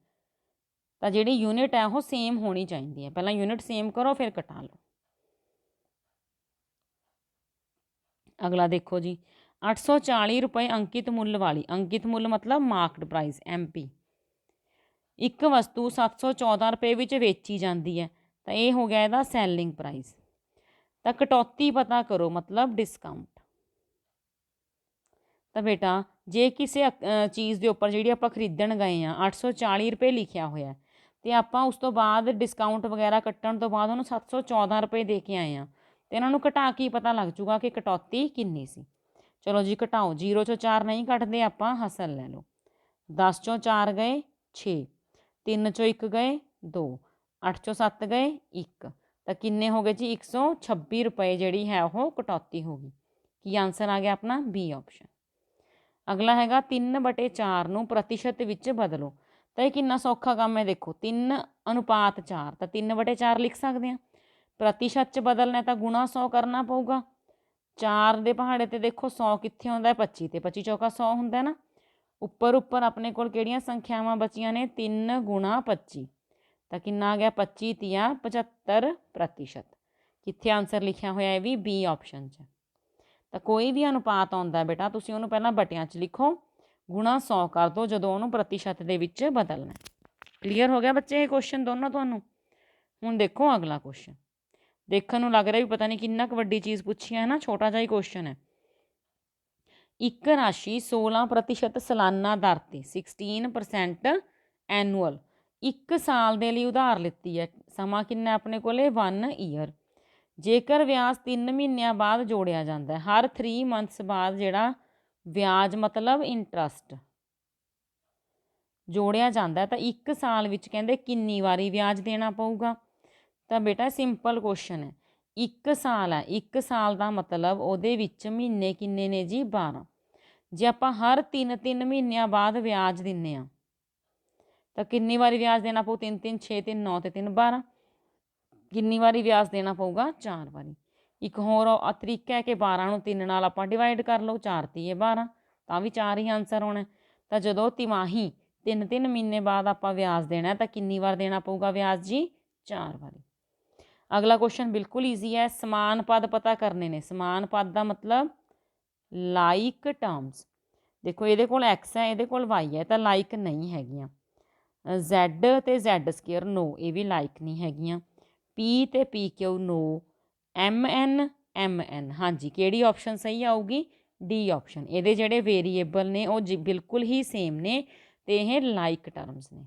ਤਾਂ ਜਿਹੜੀ ਯੂਨਿਟ ਹੈ ਉਹ ਸੇਮ ਹੋਣੀ ਚਾਹੀਦੀ ਹੈ। ਪਹਿਲਾਂ ਯੂਨਿਟ ਸੇਮ ਕਰੋ ਫਿਰ ਘਟਾ ਲਓ। ਅਗਲਾ ਦੇਖੋ ਜੀ, 840 ਰੁਪਏ ਅੰਕਿਤ ਮੁੱਲ ਵਾਲੀ, ਅੰਕਿਤ ਮੁੱਲ ਮਤਲਬ ਮਾਰਕਡ ਪ੍ਰਾਈਸ MP, ਇੱਕ ਵਸਤੂ 714 ਰੁਪਏ ਵਿੱਚ ਵੇਚੀ ਜਾਂਦੀ ਹੈ, ਤਾਂ ਇਹ ਹੋ ਗਿਆ ਇਹਦਾ ਸੈਲਿੰਗ ਪ੍ਰਾਈਸ। ਤਾਂ ਕਟੌਤੀ ਪਤਾ ਕਰੋ ਮਤਲਬ ਡਿਸਕਾਊਂਟ। ਤਾਂ ਬੇਟਾ ਜੇ ਕਿਸੇ ਚੀਜ਼ ਦੇ ਉੱਪਰ ਜਿਹੜੀ ਆਪਾਂ ਖਰੀਦਣ ਗਏ ਹਾਂ 840 ਰੁਪਏ ਲਿਖਿਆ ਹੋਇਆ ਅਤੇ ਆਪਾਂ ਉਸ ਤੋਂ ਬਾਅਦ ਡਿਸਕਾਊਂਟ ਵਗੈਰਾ ਕੱਟਣ ਤੋਂ ਬਾਅਦ ਉਹਨੂੰ 714 ਰੁਪਏ ਦੇ ਕੇ ਆਏ ਹਾਂ, ਅਤੇ ਇਹਨਾਂ ਨੂੰ ਘਟਾ ਕੇ ਪਤਾ ਲੱਗ ਜੂਗਾ ਕਿ ਕਟੌਤੀ ਕਿੰਨੀ ਸੀ। ਚਲੋ ਜੀ ਘਟਾਓ, 0 ਚੋਂ 4 ਨਹੀਂ ਕੱਟਦੇ ਆਪਾਂ, ਹਸਲ ਲੈ ਲਓ। 10 ਚੋਂ 4 ਗਏ 6, 3 ਚੋਂ 1 ਗਏ 2, 8 ਚੋਂ 7 ਗਏ 1, ਤਾਂ ਕਿੰਨੇ ਹੋ ਗਏ ਜੀ? 126 ਰੁਪਏ ਜਿਹੜੀ ਹੈ ਉਹ ਕਟੌਤੀ ਹੋ ਗਈ। ਕੀ ਆਨਸਰ ਆ ਗਿਆ ਆਪਣਾ? B option. ਅਗਲਾ ਹੈਗਾ 3/4 ਨੂੰ ਪ੍ਰਤੀਸ਼ਤ ਵਿੱਚ ਬਦਲੋ। ਤਾਂ ਇਹ ਕਿੰਨਾ ਸੌਖਾ ਕੰਮ ਹੈ, ਦੇਖੋ 3:4, ਤਾਂ 3/4 ਲਿਖ ਸਕਦੇ ਹਾਂ। ਪ੍ਰਤੀਸ਼ਤ 'ਚ ਬਦਲਣਾ ਤਾਂ ਗੁਣਾ 100 ਕਰਨਾ ਪਊਗਾ। 4 ਦੇ ਪਹਾੜੇ 'ਤੇ ਦੇਖੋ 100 ਕਿੱਥੇ ਹੁੰਦਾ? 25 ਤੇ 25 ਚੌਕਾ 100 ਹੁੰਦਾ ਨਾ। ਉੱਪਰ ਆਪਣੇ ਕੋਲ ਕਿਹੜੀਆਂ ਸੰਖਿਆਵਾਂ ਬਚੀਆਂ ਨੇ? 3 ਗੁਣਾ 25, ਤਾਂ ਕਿੰਨਾ ਆ ਗਿਆ? 25 ਤੀਆ 75%। ਕਿੱਥੇ ਆਨਸਰ ਲਿਖਿਆ ਹੋਇਆ? ਇਹ ਵੀ ਬੀ ਆਪਸ਼ਨ 'ਚ। ਤਾਂ ਕੋਈ ਵੀ ਅਨੁਪਾਤ ਆਉਂਦਾ ਬੇਟਾ ਤੁਸੀਂ ਉਹਨੂੰ ਪਹਿਲਾਂ ਬਟਿਆਂ 'ਚ ਲਿਖੋ, ਗੁਣਾ 100 ਕਰ ਦਿਓ ਜਦੋਂ ਉਹਨੂੰ ਪ੍ਰਤੀਸ਼ਤ ਦੇ ਵਿੱਚ ਬਦਲਣਾ। ਕਲੀਅਰ ਹੋ ਗਿਆ ਬੱਚੇ ਇਹ ਕੁਐਸਚਨ ਦੋਨੋਂ ਤੁਹਾਨੂੰ? ਹੁਣ ਦੇਖੋ ਅਗਲਾ ਕੁਐਸਚਨ, ਦੇਖਣ ਨੂੰ ਲੱਗ ਰਿਹਾ ਵੀ ਪਤਾ ਨਹੀਂ ਕਿੰਨਾ ਕੁ ਵੱਡੀ ਚੀਜ਼ ਪੁੱਛੀ ਹੈ ਨਾ, ਛੋਟਾ ਜਿਹਾ ਹੀ ਕੁਐਸਚਨ ਹੈ। ਇੱਕ ਰਾਸ਼ੀ 16% ਸਾਲਾਨਾ ਦਰ 'ਤੇ 16% ਐਨੂਅਲ 1 ਸਾਲ ਦੇ ਲਈ ਉਧਾਰ ਲਿੱਤੀ ਹੈ। ਸਮਾਂ ਕਿੰਨਾ ਆਪਣੇ ਕੋਲੇ? 1 ਈਅਰ। ਜੇਕਰ ਵਿਆਜ 3 ਮਹੀਨਿਆਂ ਬਾਅਦ ਜੋੜਿਆ ਜਾਂਦਾ ਹੈ, ਹਰ 3 ਮੰਥਸ ਬਾਅਦ ਜਿਹੜਾ ਵਿਆਜ ਮਤਲਬ ਇੰਟਰਸਟ ਜੋੜਿਆ ਜਾਂਦਾ ਤਾਂ 1 ਸਾਲ ਵਿੱਚ ਕਹਿੰਦੇ ਕਿੰਨੀ ਵਾਰੀ ਵਿਆਜ ਦੇਣਾ ਪਊਗਾ? ਤਾਂ ਬੇਟਾ ਸਿੰਪਲ ਕੁਐਸਚਨ ਹੈ, 1 ਸਾਲ ਹੈ, 1 ਸਾਲ ਦਾ ਮਤਲਬ ਉਹਦੇ ਵਿੱਚ ਮਹੀਨੇ ਕਿੰਨੇ ਨੇ ਜੀ? 12। ਜੇ ਆਪਾਂ ਹਰ 3 ਮਹੀਨਿਆਂ ਬਾਅਦ ਵਿਆਜ ਦਿੰਦੇ ਹਾਂ ਤਾਂ ਕਿੰਨੀ ਵਾਰੀ ਵਿਆਜ ਦੇਣਾ ਪਊ? 3 3 6 3 9 ਤੇ 3 12। ਕਿੰਨੀ ਵਾਰੀ ਵਿਆਜ ਦੇਣਾ ਪਊਗਾ? 4 ਵਾਰੀ। ਇੱਕ ਹੋਰ ਤਰੀਕਾ ਹੈ ਕਿ 12 ਨੂੰ 3 ਨਾਲ ਆਪਾਂ ਡਿਵਾਈਡ ਕਰ ਲਓ, 4 ਤੀਏ 12, ਤਾਂ ਵੀ 4 ਹੀ ਆਨਸਰ ਹੋਣਾ। ਤਾਂ ਜਦੋਂ ਤਿਮਾਹੀ 3 ਮਹੀਨੇ ਬਾਅਦ ਆਪਾਂ ਵਿਆਜ ਦੇਣਾ ਤਾਂ ਕਿੰਨੀ ਵਾਰ ਦੇਣਾ ਪਊਗਾ ਵਿਆਜ ਜੀ? 4 ਵਾਰੀ। ਅਗਲਾ ਕੁਐਸਚਨ ਬਿਲਕੁਲ ਈਜ਼ੀ ਹੈ, ਸਮਾਨ ਪਦ ਪਤਾ ਕਰਨੇ ਨੇ। ਸਮਾਨ ਪਦ ਦਾ ਮਤਲਬ ਲਾਈਕ ਟਰਮਸ। ਦੇਖੋ ਇਹਦੇ ਕੋਲ x ਹੈ, ਇਹਦੇ ਕੋਲ y ਹੈ, ਤਾਂ ਲਾਈਕ ਨਹੀਂ ਹੈਗੀਆਂ। z ਤੇ z² ਨੋ, ਇਹ ਵੀ ਲਾਈਕ ਨਹੀਂ ਹੈਗੀਆਂ। p ਤੇ pq ਨੋ। mn ਹਾਂਜੀ, ਕਿਹੜੀ ਆਪਸ਼ਨ ਸਹੀ ਆਊਗੀ? D option. ਇਹਦੇ ਜਿਹੜੇ ਵੇਰੀਏਬਲ ਨੇ ਉਹ ਬਿਲਕੁਲ ਹੀ ਸੇਮ ਨੇ ਅਤੇ ਇਹ ਲਾਈਕ ਟਰਮਸ ਨੇ।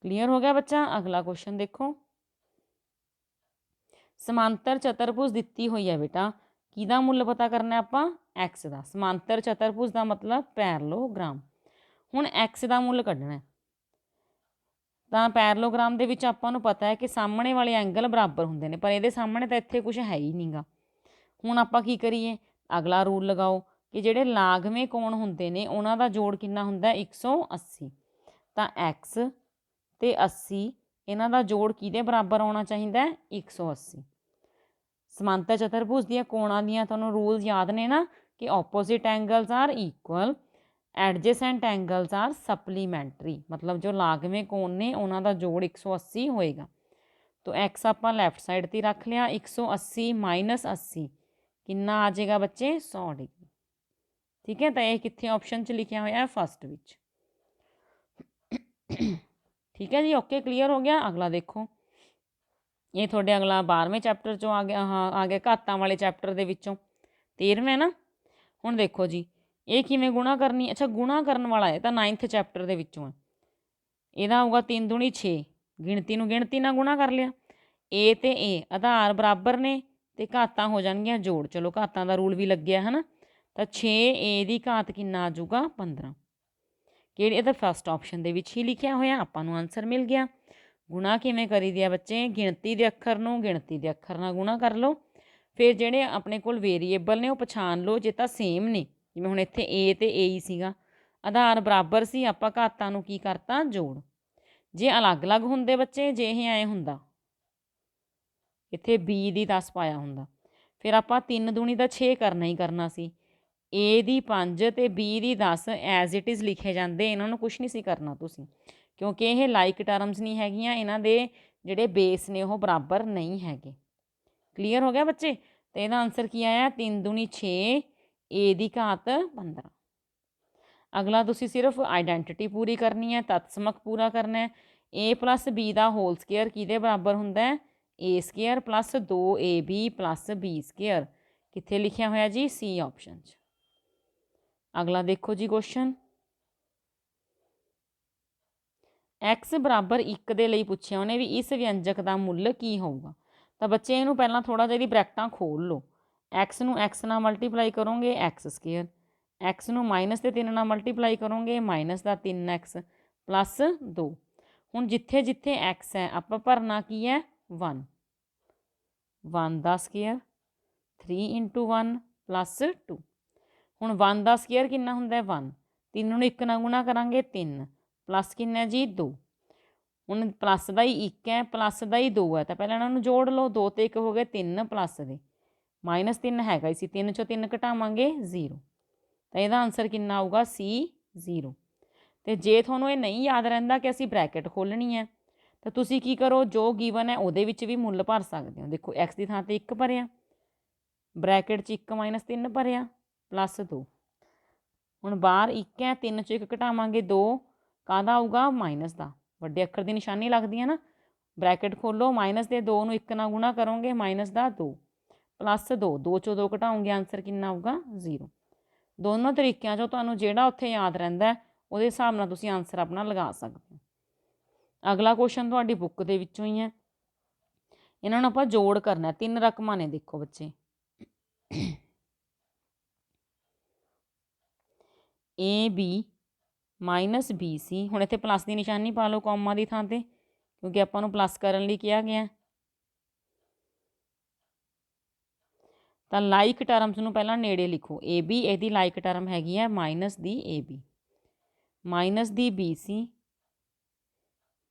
ਕਲੀਅਰ ਹੋ ਗਿਆ ਬੱਚਾ? ਅਗਲਾ ਕੁਐਸਚਨ ਦੇਖੋ, ਸਮਾਂਤਰ ਚਤੁਰਭੁਜ ਦਿੱਤੀ ਹੋਈ ਹੈ ਬੇਟਾ, ਕਿਹਦਾ ਮੁੱਲ ਪਤਾ ਕਰਨਾ ਆਪਾਂ? x ਦਾ। ਸਮਾਂਤਰ ਚਤੁਰਭੁਜ ਦਾ ਮਤਲਬ ਪੈਰਲੋਗ੍ਰਾਮ। ਹੁਣ x ਦਾ ਮੁੱਲ ਕੱਢਣਾ, ਤਾਂ ਪੈਰਲੋਗ੍ਰਾਮ ਦੇ ਵਿੱਚ ਆਪਾਂ ਨੂੰ ਪਤਾ ਹੈ ਕਿ ਸਾਹਮਣੇ ਵਾਲੇ ਐਂਗਲ ਬਰਾਬਰ ਹੁੰਦੇ ਨੇ, ਪਰ ਇਹਦੇ ਸਾਹਮਣੇ ਤਾਂ ਇੱਥੇ ਕੁਝ ਹੈ ਹੀ ਨਹੀਂਗਾ, ਹੁਣ ਆਪਾਂ ਕੀ ਕਰੀਏ, ਅਗਲਾ ਰੂਲ ਲਗਾਓ ਕਿ ਜਿਹੜੇ ਲਾਗਵੇਂ ਕੋਣ ਹੁੰਦੇ ਨੇ ਉਹਨਾਂ ਦਾ ਜੋੜ ਕਿੰਨਾ ਹੁੰਦਾ 180। ਤਾਂ x ਤੇ 80 ਇਹਨਾਂ ਦਾ ਜੋੜ ਕਿਹਦੇ ਬਰਾਬਰ ਆਉਣਾ ਚਾਹੀਦਾ 180। ਸਮਾਂਤਰ ਚਤੁਰਭੁਜ ਦੀਆਂ ਕੋਣਾਂ ਦੀਆਂ ਤੁਹਾਨੂੰ ਰੂਲਸ ਯਾਦ ਨੇ ਨਾ ਕਿ opposite angles are equal, adjacent angles are supplementary, ਮਤਲਬ ਜੋ ਲਾਗਵੇਂ ਕੋਣ ਨੇ ਉਹਨਾਂ ਦਾ ਜੋੜ 180 ਹੋਏਗਾ। तो x ਆਪਾਂ ਲੈਫਟ ਸਾਈਡ 'ਤੇ ਰੱਖ ਲਿਆ, 180 ਮਾਈਨਸ 80 ਕਿੰਨਾ ਆ ਜਾਏਗਾ ਬੱਚੇ 100 ਡਿਗਰੀ। ਠੀਕ ਹੈ, ਤਾਂ ਇਹ ਕਿੱਥੇ ਆਪਸ਼ਨ 'ਚ ਲਿਖਿਆ ਹੋਇਆ ਫਸਟ ਵਿੱਚ। ਠੀਕ ਹੈ ਜੀ, ਓਕੇ ਕਲੀਅਰ ਹੋ ਗਿਆ। ਅਗਲਾ ਦੇਖੋ, ਇਹ ਤੁਹਾਡੇ ਅਗਲਾ 12ਵੇਂ ਚੈਪਟਰ 'ਚੋਂ ਆ ਗਿਆ, ਹਾਂ ਆ ਗਿਆ ਘਾਤਾਂ ਵਾਲੇ ਚੈਪਟਰ ਦੇ ਵਿੱਚੋਂ 13ਵੇਂ ਨਾ। ਹੁਣ ਦੇਖੋ ਜੀ ਇਹ ਕਿਵੇਂ ਗੁਣਾ ਕਰਨੀ, ਅੱਛਾ ਗੁਣਾ ਕਰਨ ਵਾਲਾ ਹੈ ਤਾਂ 9th ਚੈਪਟਰ ਦੇ ਵਿੱਚੋਂ ਹੈ। ਇਹਦਾ ਹੋਊਗਾ 3 ਦੂਣੀ 6, ਗਿਣਤੀ ਨੂੰ ਗਿਣਤੀ ਨਾਲ ਗੁਣਾ ਕਰ ਲਿਆ। ਏ ਤੇ ਏ ਆਧਾਰ ਬਰਾਬਰ ਨੇ ਤੇ ਘਾਤਾਂ ਹੋ ਜਾਣਗੀਆਂ ਜੋੜ, ਚਲੋ ਘਾਤਾਂ ਦਾ ਰੂਲ ਵੀ ਲੱਗਿਆ ਹੈ ਨਾ। ਤਾਂ 6 ਦੀ ਘਾਤ ਕਿੰਨਾ ਆ ਜਾਊਗਾ 15, ਕਿਹੜੇ ਇਹਦਾ ਫਸਟ ਆਪਸ਼ਨ ਦੇ ਵਿੱਚ ਹੀ ਲਿਖਿਆ ਹੋਇਆ, ਆਪਾਂ ਨੂੰ ਆਨਸਰ ਮਿਲ ਗਿਆ। ਗੁਣਾ ਕਿਵੇਂ ਕਰੀਦੀ ਆ ਬੱਚੇ, ਗਿਣਤੀ ਦੇ ਅੱਖਰ ਨੂੰ ਗਿਣਤੀ ਦੇ ਅੱਖਰ ਨਾਲ ਗੁਣਾ ਕਰ ਲਓ, ਫਿਰ ਜਿਹੜੇ ਆਪਣੇ ਕੋਲ ਵੇਰੀਏਬਲ ਨੇ ਉਹ ਪਛਾਣ ਲਓ ਜੇ ਤਾਂ ਸੇਮ ਨੇ, ਜਿਵੇਂ ਹੁਣ ਇੱਥੇ ਏ ਤੇ ਏ ਹੀ ਸੀਗਾ, ਆਧਾਰ ਬਰਾਬਰ ਸੀ, ਆਪਾਂ ਘਾਤਾਂ ਨੂੰ ਕੀ ਕਰਤਾ ਜੋੜ। ਜੇ ਅਲੱਗ-ਅਲੱਗ ਹੁੰਦੇ ਬੱਚੇ, ਜੇ ਇਹ ਐਂ ਹੁੰਦਾ ਇੱਥੇ b ਦੀ 10 ਪਾਇਆ ਹੁੰਦਾ, ਫਿਰ ਆਪਾਂ 3 ਦੂਣੀ ਦਾ 6 ਕਰਨਾ ਹੀ ਕਰਨਾ ਸੀ। a ਦੀ 5 ਤੇ b the 10 as it is ਲਿਖੇ ਜਾਂਦੇ, ਇਹਨਾਂ ਨੂੰ ਕੁਛ ਨਹੀਂ ਸੀ ਕਰਨਾ ਤੁਸੀਂ, ਕਿਉਂਕਿ ਇਹ ਲਾਈਕ ਟਰਮਸ ਨਹੀਂ ਹੈਗੀਆਂ, ਇਹਨਾਂ ਦੇ ਜਿਹੜੇ ਬੇਸ ਨੇ ਉਹ ਬਰਾਬਰ ਨਹੀਂ ਹੈਗੇ। ਕਲੀਅਰ ਹੋ ਗਿਆ ਬੱਚੇ। ਤੇ ਇਹਦਾ ਆਨਸਰ ਕੀ ਆਇਆ 3 ਦੂਣੀ 6, a ਦੀ ਘਾਤ 15। ਅਗਲਾ ਤੁਸੀਂ ਸਿਰਫ ਆਈਡੈਂਟਿਟੀ ਪੂਰੀ ਕਰਨੀ ਹੈ, ਤਤਸਮਕ ਪੂਰਾ ਕਰਨਾ ਹੈ। a ਪਲੱਸ b ਦਾ ਹੋਲ ਸਕੇਅਰ ਕਿਹਦੇ ਬਰਾਬਰ ਹੁੰਦਾ ਹੈ a square plus 2ab plus b square, ਕਿੱਥੇ ਲਿਖਿਆ ਹੋਇਆ ਜੀ ਸੀ ਆਪਸ਼ਨ 'ਚ। ਅਗਲਾ ਦੇਖੋ ਜੀ ਕੁਐਸਚਨ, x ਬਰਾਬਰ 1 ਦੇ ਲਈ ਪੁੱਛਿਆ ਉਹਨੇ ਵੀ ਇਸ ਵਿਅੰਜਕ ਦਾ ਮੁੱਲ ਕੀ ਹੋਊਗਾ। ਤਾਂ ਬੱਚੇ ਇਹਨੂੰ ਪਹਿਲਾਂ ਥੋੜ੍ਹਾ ਜਿਹਾ ਇਹਦੀ ਬ੍ਰੈਕਟਾਂ ਖੋਲ੍ਹ ਲਓ। x ਨੂੰ x ਨਾਲ ਮਲਟੀਪਲਾਈ ਕਰੋਗੇ x ਸਕੇਅਰ, x ਨੂੰ ਮਾਈਨਸ ਦੇ 3 ਨਾਲ ਮਲਟੀਪਲਾਈ ਕਰੋਗੇ ਮਾਈਨਸ ਦਾ 3x ਪਲੱਸ 2। ਹੁਣ ਜਿੱਥੇ ਜਿੱਥੇ x ਹੈ ਆਪਾਂ ਭਰਨਾ ਕੀ ਹੈ 1, 1 ਦਾ ਸਕੇਅਰ 3 ਇੰਟੂ 1 ਪਲੱਸ 2। ਹੁਣ 1 ਦਾ ਸਕੇਅਰ ਕਿੰਨਾ ਹੁੰਦਾ 1, 3 ਨੂੰ 1 ਨਾਲ ਗੁਣਾ ਕਰਾਂਗੇ 3 ਪਲੱਸ ਕਿੰਨਾ ਜੀ 2। ਹੁਣ ਪਲੱਸ ਦਾ ਹੀ 1 ਹੈ, ਪਲੱਸ ਦਾ ਹੀ 2 ਹੈ, ਤਾਂ ਪਹਿਲਾਂ ਇਹਨਾਂ ਨੂੰ ਜੋੜ ਲਓ, 2 ਤੇ 1 ਹੋ ਗਏ 3 ਪਲੱਸ ਦੇ ਮਾਈਨਸ 3 ਹੈਗਾ ਹੀ ਸੀ, 3 ਚੋਂ 3 ਘਟਾਵਾਂਗੇ 0, ਤਾਂ ਇਹਦਾ ਆਨਸਰ ਕਿੰਨਾ ਆਊਗਾ C 0। ਅਤੇ ਜੇ ਤੁਹਾਨੂੰ ਇਹ ਨਹੀਂ ਯਾਦ ਰਹਿੰਦਾ ਕਿ ਅਸੀਂ ਬਰੈਕਟ ਖੋਲ੍ਹਣੀ ਹੈ ਤਾਂ ਤੁਸੀਂ ਕੀ ਕਰੋ, ਜੋ ਗਿਵਨ ਹੈ ਉਹਦੇ ਵਿੱਚ ਵੀ ਮੁੱਲ ਭਰ ਸਕਦੇ ਹੋ। ਦੇਖੋ x ਦੀ ਥਾਂ 'ਤੇ 1 ਭਰਿਆ, ਬਰੈਕਟ 'ਚ 1 ਮਾਈਨਸ 3 ਭਰਿਆ ਪਲੱਸ 2। ਹੁਣ ਬਾਹਰ 1 ਹੈ, 3 'ਚੋਂ 1 ਘਟਾਵਾਂਗੇ 2, ਕਾਹਦਾ ਆਊਗਾ ਮਾਈਨਸ ਦਾ, ਵੱਡੇ ਅੱਖਰ ਦੀ ਨਿਸ਼ਾਨੀ ਲੱਗਦੀ ਹੈ ਨਾ। ਬਰੈਕਟ ਖੋਲ੍ਹੋ, ਮਾਈਨਸ ਦੇ 2 ਨੂੰ 1 ਨਾਲ ਗੁਣਾ ਕਰੋਗੇ ਮਾਈਨਸ ਦਾ 2 ਪਲੱਸ 2, 2 ਚੋਂ 2 ਘਟਾਓਗੇ ਆਨਸਰ ਕਿੰਨਾ ਆਊਗਾ 0। ਦੋਨੋਂ ਤਰੀਕਿਆਂ 'ਚੋਂ ਤੁਹਾਨੂੰ ਜਿਹੜਾ ਉੱਥੇ ਯਾਦ ਰਹਿੰਦਾ ਉਹਦੇ ਹਿਸਾਬ ਨਾਲ ਤੁਸੀਂ ਆਨਸਰ ਆਪਣਾ ਲਗਾ ਸਕਦੇ ਹੋ। ਅਗਲਾ ਕੁਐਸਚਨ ਤੁਹਾਡੀ ਬੁੱਕ ਦੇ ਵਿੱਚੋਂ ਹੀ ਹੈ, ਇਹਨਾਂ ਨੂੰ ਆਪਾਂ ਜੋੜ ਕਰਨਾ। 3 ਰਕਮਾਂ ਨੇ ਦੇਖੋ ਬੱਚੇ, AB ਮਾਈਨਸ BC। ਹੁਣ ਇੱਥੇ ਪਲੱਸ ਦੀ ਨਿਸ਼ਾਨੀ ਪਾ ਲਓ ਕੌਮਾ ਦੀ ਥਾਂ 'ਤੇ, ਕਿਉਂਕਿ ਆਪਾਂ ਨੂੰ ਪਲੱਸ ਕਰਨ ਲਈ ਕਿਹਾ ਗਿਆ। ਤਾਂ ਲਾਈਕ ਟਰਮਸ ਨੂੰ ਪਹਿਲਾਂ ਨੇੜੇ ਲਿਖੋ, AB ਇਹਦੀ ਲਾਈਕ ਟਰਮ ਹੈਗੀ ਹੈ ਮਾਈਨਸ ਦੀ AB, ਮਾਈਨਸ ਦੀ BC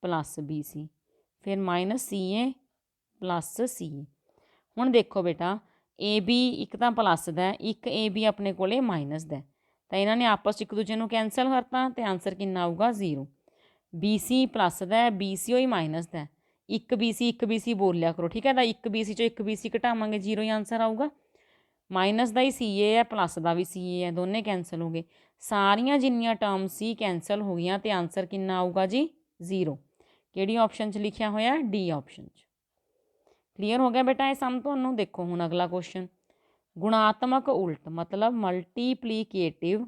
ਪਲੱਸ BC, ਫਿਰ ਮਾਈਨਸ CA ਪਲੱਸ CA। ਹੁਣ ਦੇਖੋ ਬੇਟਾ AB ਇੱਕ ਤਾਂ ਪਲੱਸ ਦਾ, ਇੱਕ AB ਆਪਣੇ ਕੋਲੇ ਮਾਈਨਸ ਦਾ, ਤਾਂ ਇਹਨਾਂ ਨੇ ਆਪਸ 'ਚ ਇੱਕ ਦੂਜੇ ਨੂੰ ਕੈਂਸਲ ਕਰਤਾ ਅਤੇ ਆਨਸਰ ਕਿੰਨਾ ਆਊਗਾ 0। BC ਪਲੱਸ ਦਾ, BC ਹੀ ਮਾਈਨਸ ਦਾ, ਇੱਕ BC ਬੋਲਿਆ ਕਰੋ, ਠੀਕ ਹੈ। ਤਾਂ ਇੱਕ BC 'ਚੋਂ ਇੱਕ BC ਘਟਾਵਾਂਗੇ 0 ਹੀ ਆਨਸਰ ਆਊਗਾ। ਮਾਈਨਸ ਦਾ ਹੀ CA ਹੈ, ਪਲੱਸ ਦਾ ਵੀ CA ਹੈ, ਦੋਨੇ ਕੈਂਸਲ ਹੋ ਗਏ, ਸਾਰੀਆਂ ਜਿੰਨੀਆਂ ਟਰਮ ਸੀ ਕੈਂਸਲ ਹੋ ਗਈਆਂ ਅਤੇ ਆਨਸਰ ਕਿੰਨਾ ਆਊਗਾ ਜੀ 0। ਕਿਹੜੀ ਆਪਸ਼ਨ 'ਚ ਲਿਖਿਆ ਹੋਇਆ D ਆਪਸ਼ਨ 'ਚ। ਕਲੀਅਰ ਹੋ ਗਿਆ ਬੇਟਾ ਇਹ ਸਮ ਤੁਹਾਨੂੰ। ਦੇਖੋ ਹੁਣ ਅਗਲਾ ਕੁਐਸਚਨ, ਗੁਣਾਤਮਕ ਉਲਟ ਮਤਲਬ ਮਲਟੀਪਲੀਕੇਟਿਵ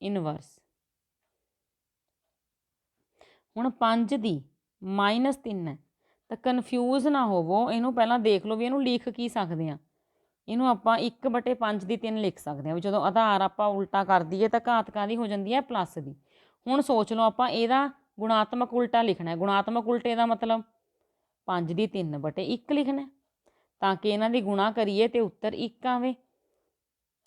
ਇਨਵਰਸ। ਹੁਣ 5 ਦੀ ਮਾਈਨਸ 3 ਹੈ, ਤਾਂ ਕਨਫਿਊਜ਼ ਨਾ ਹੋਵੋ, ਇਹਨੂੰ ਪਹਿਲਾਂ ਦੇਖ ਲਓ ਵੀ ਇਹਨੂੰ ਲਿਖ ਕੀ ਸਕਦੇ ਹਾਂ। ਇਹਨੂੰ ਆਪਾਂ 1/5 ਦੀ 3 ਲਿਖ ਸਕਦੇ ਹਾਂ ਵੀ ਜਦੋਂ ਆਧਾਰ ਆਪਾਂ ਉਲਟਾ ਕਰ ਦਈਏ ਤਾਂ ਘਾਤ ਕਾਹਦੀ ਹੋ ਜਾਂਦੀ ਹੈ ਪਲੱਸ ਦੀ। ਹੁਣ ਸੋਚ ਲਓ ਆਪਾਂ ਇਹਦਾ ਗੁਣਾਤਮਕ ਉਲਟਾ ਲਿਖਣਾ, ਗੁਣਾਤਮਕ ਉਲਟੇ ਦਾ ਮਤਲਬ 5 ਦੀ 3/1 ਲਿਖਣਾ। ਤਾਂ ਕਿ ਇਹਨਾਂ ਦੀ ਗੁਣਾ ਕਰੀਏ ਤੇ ਉੱਤਰ 1 ਆਵੇ।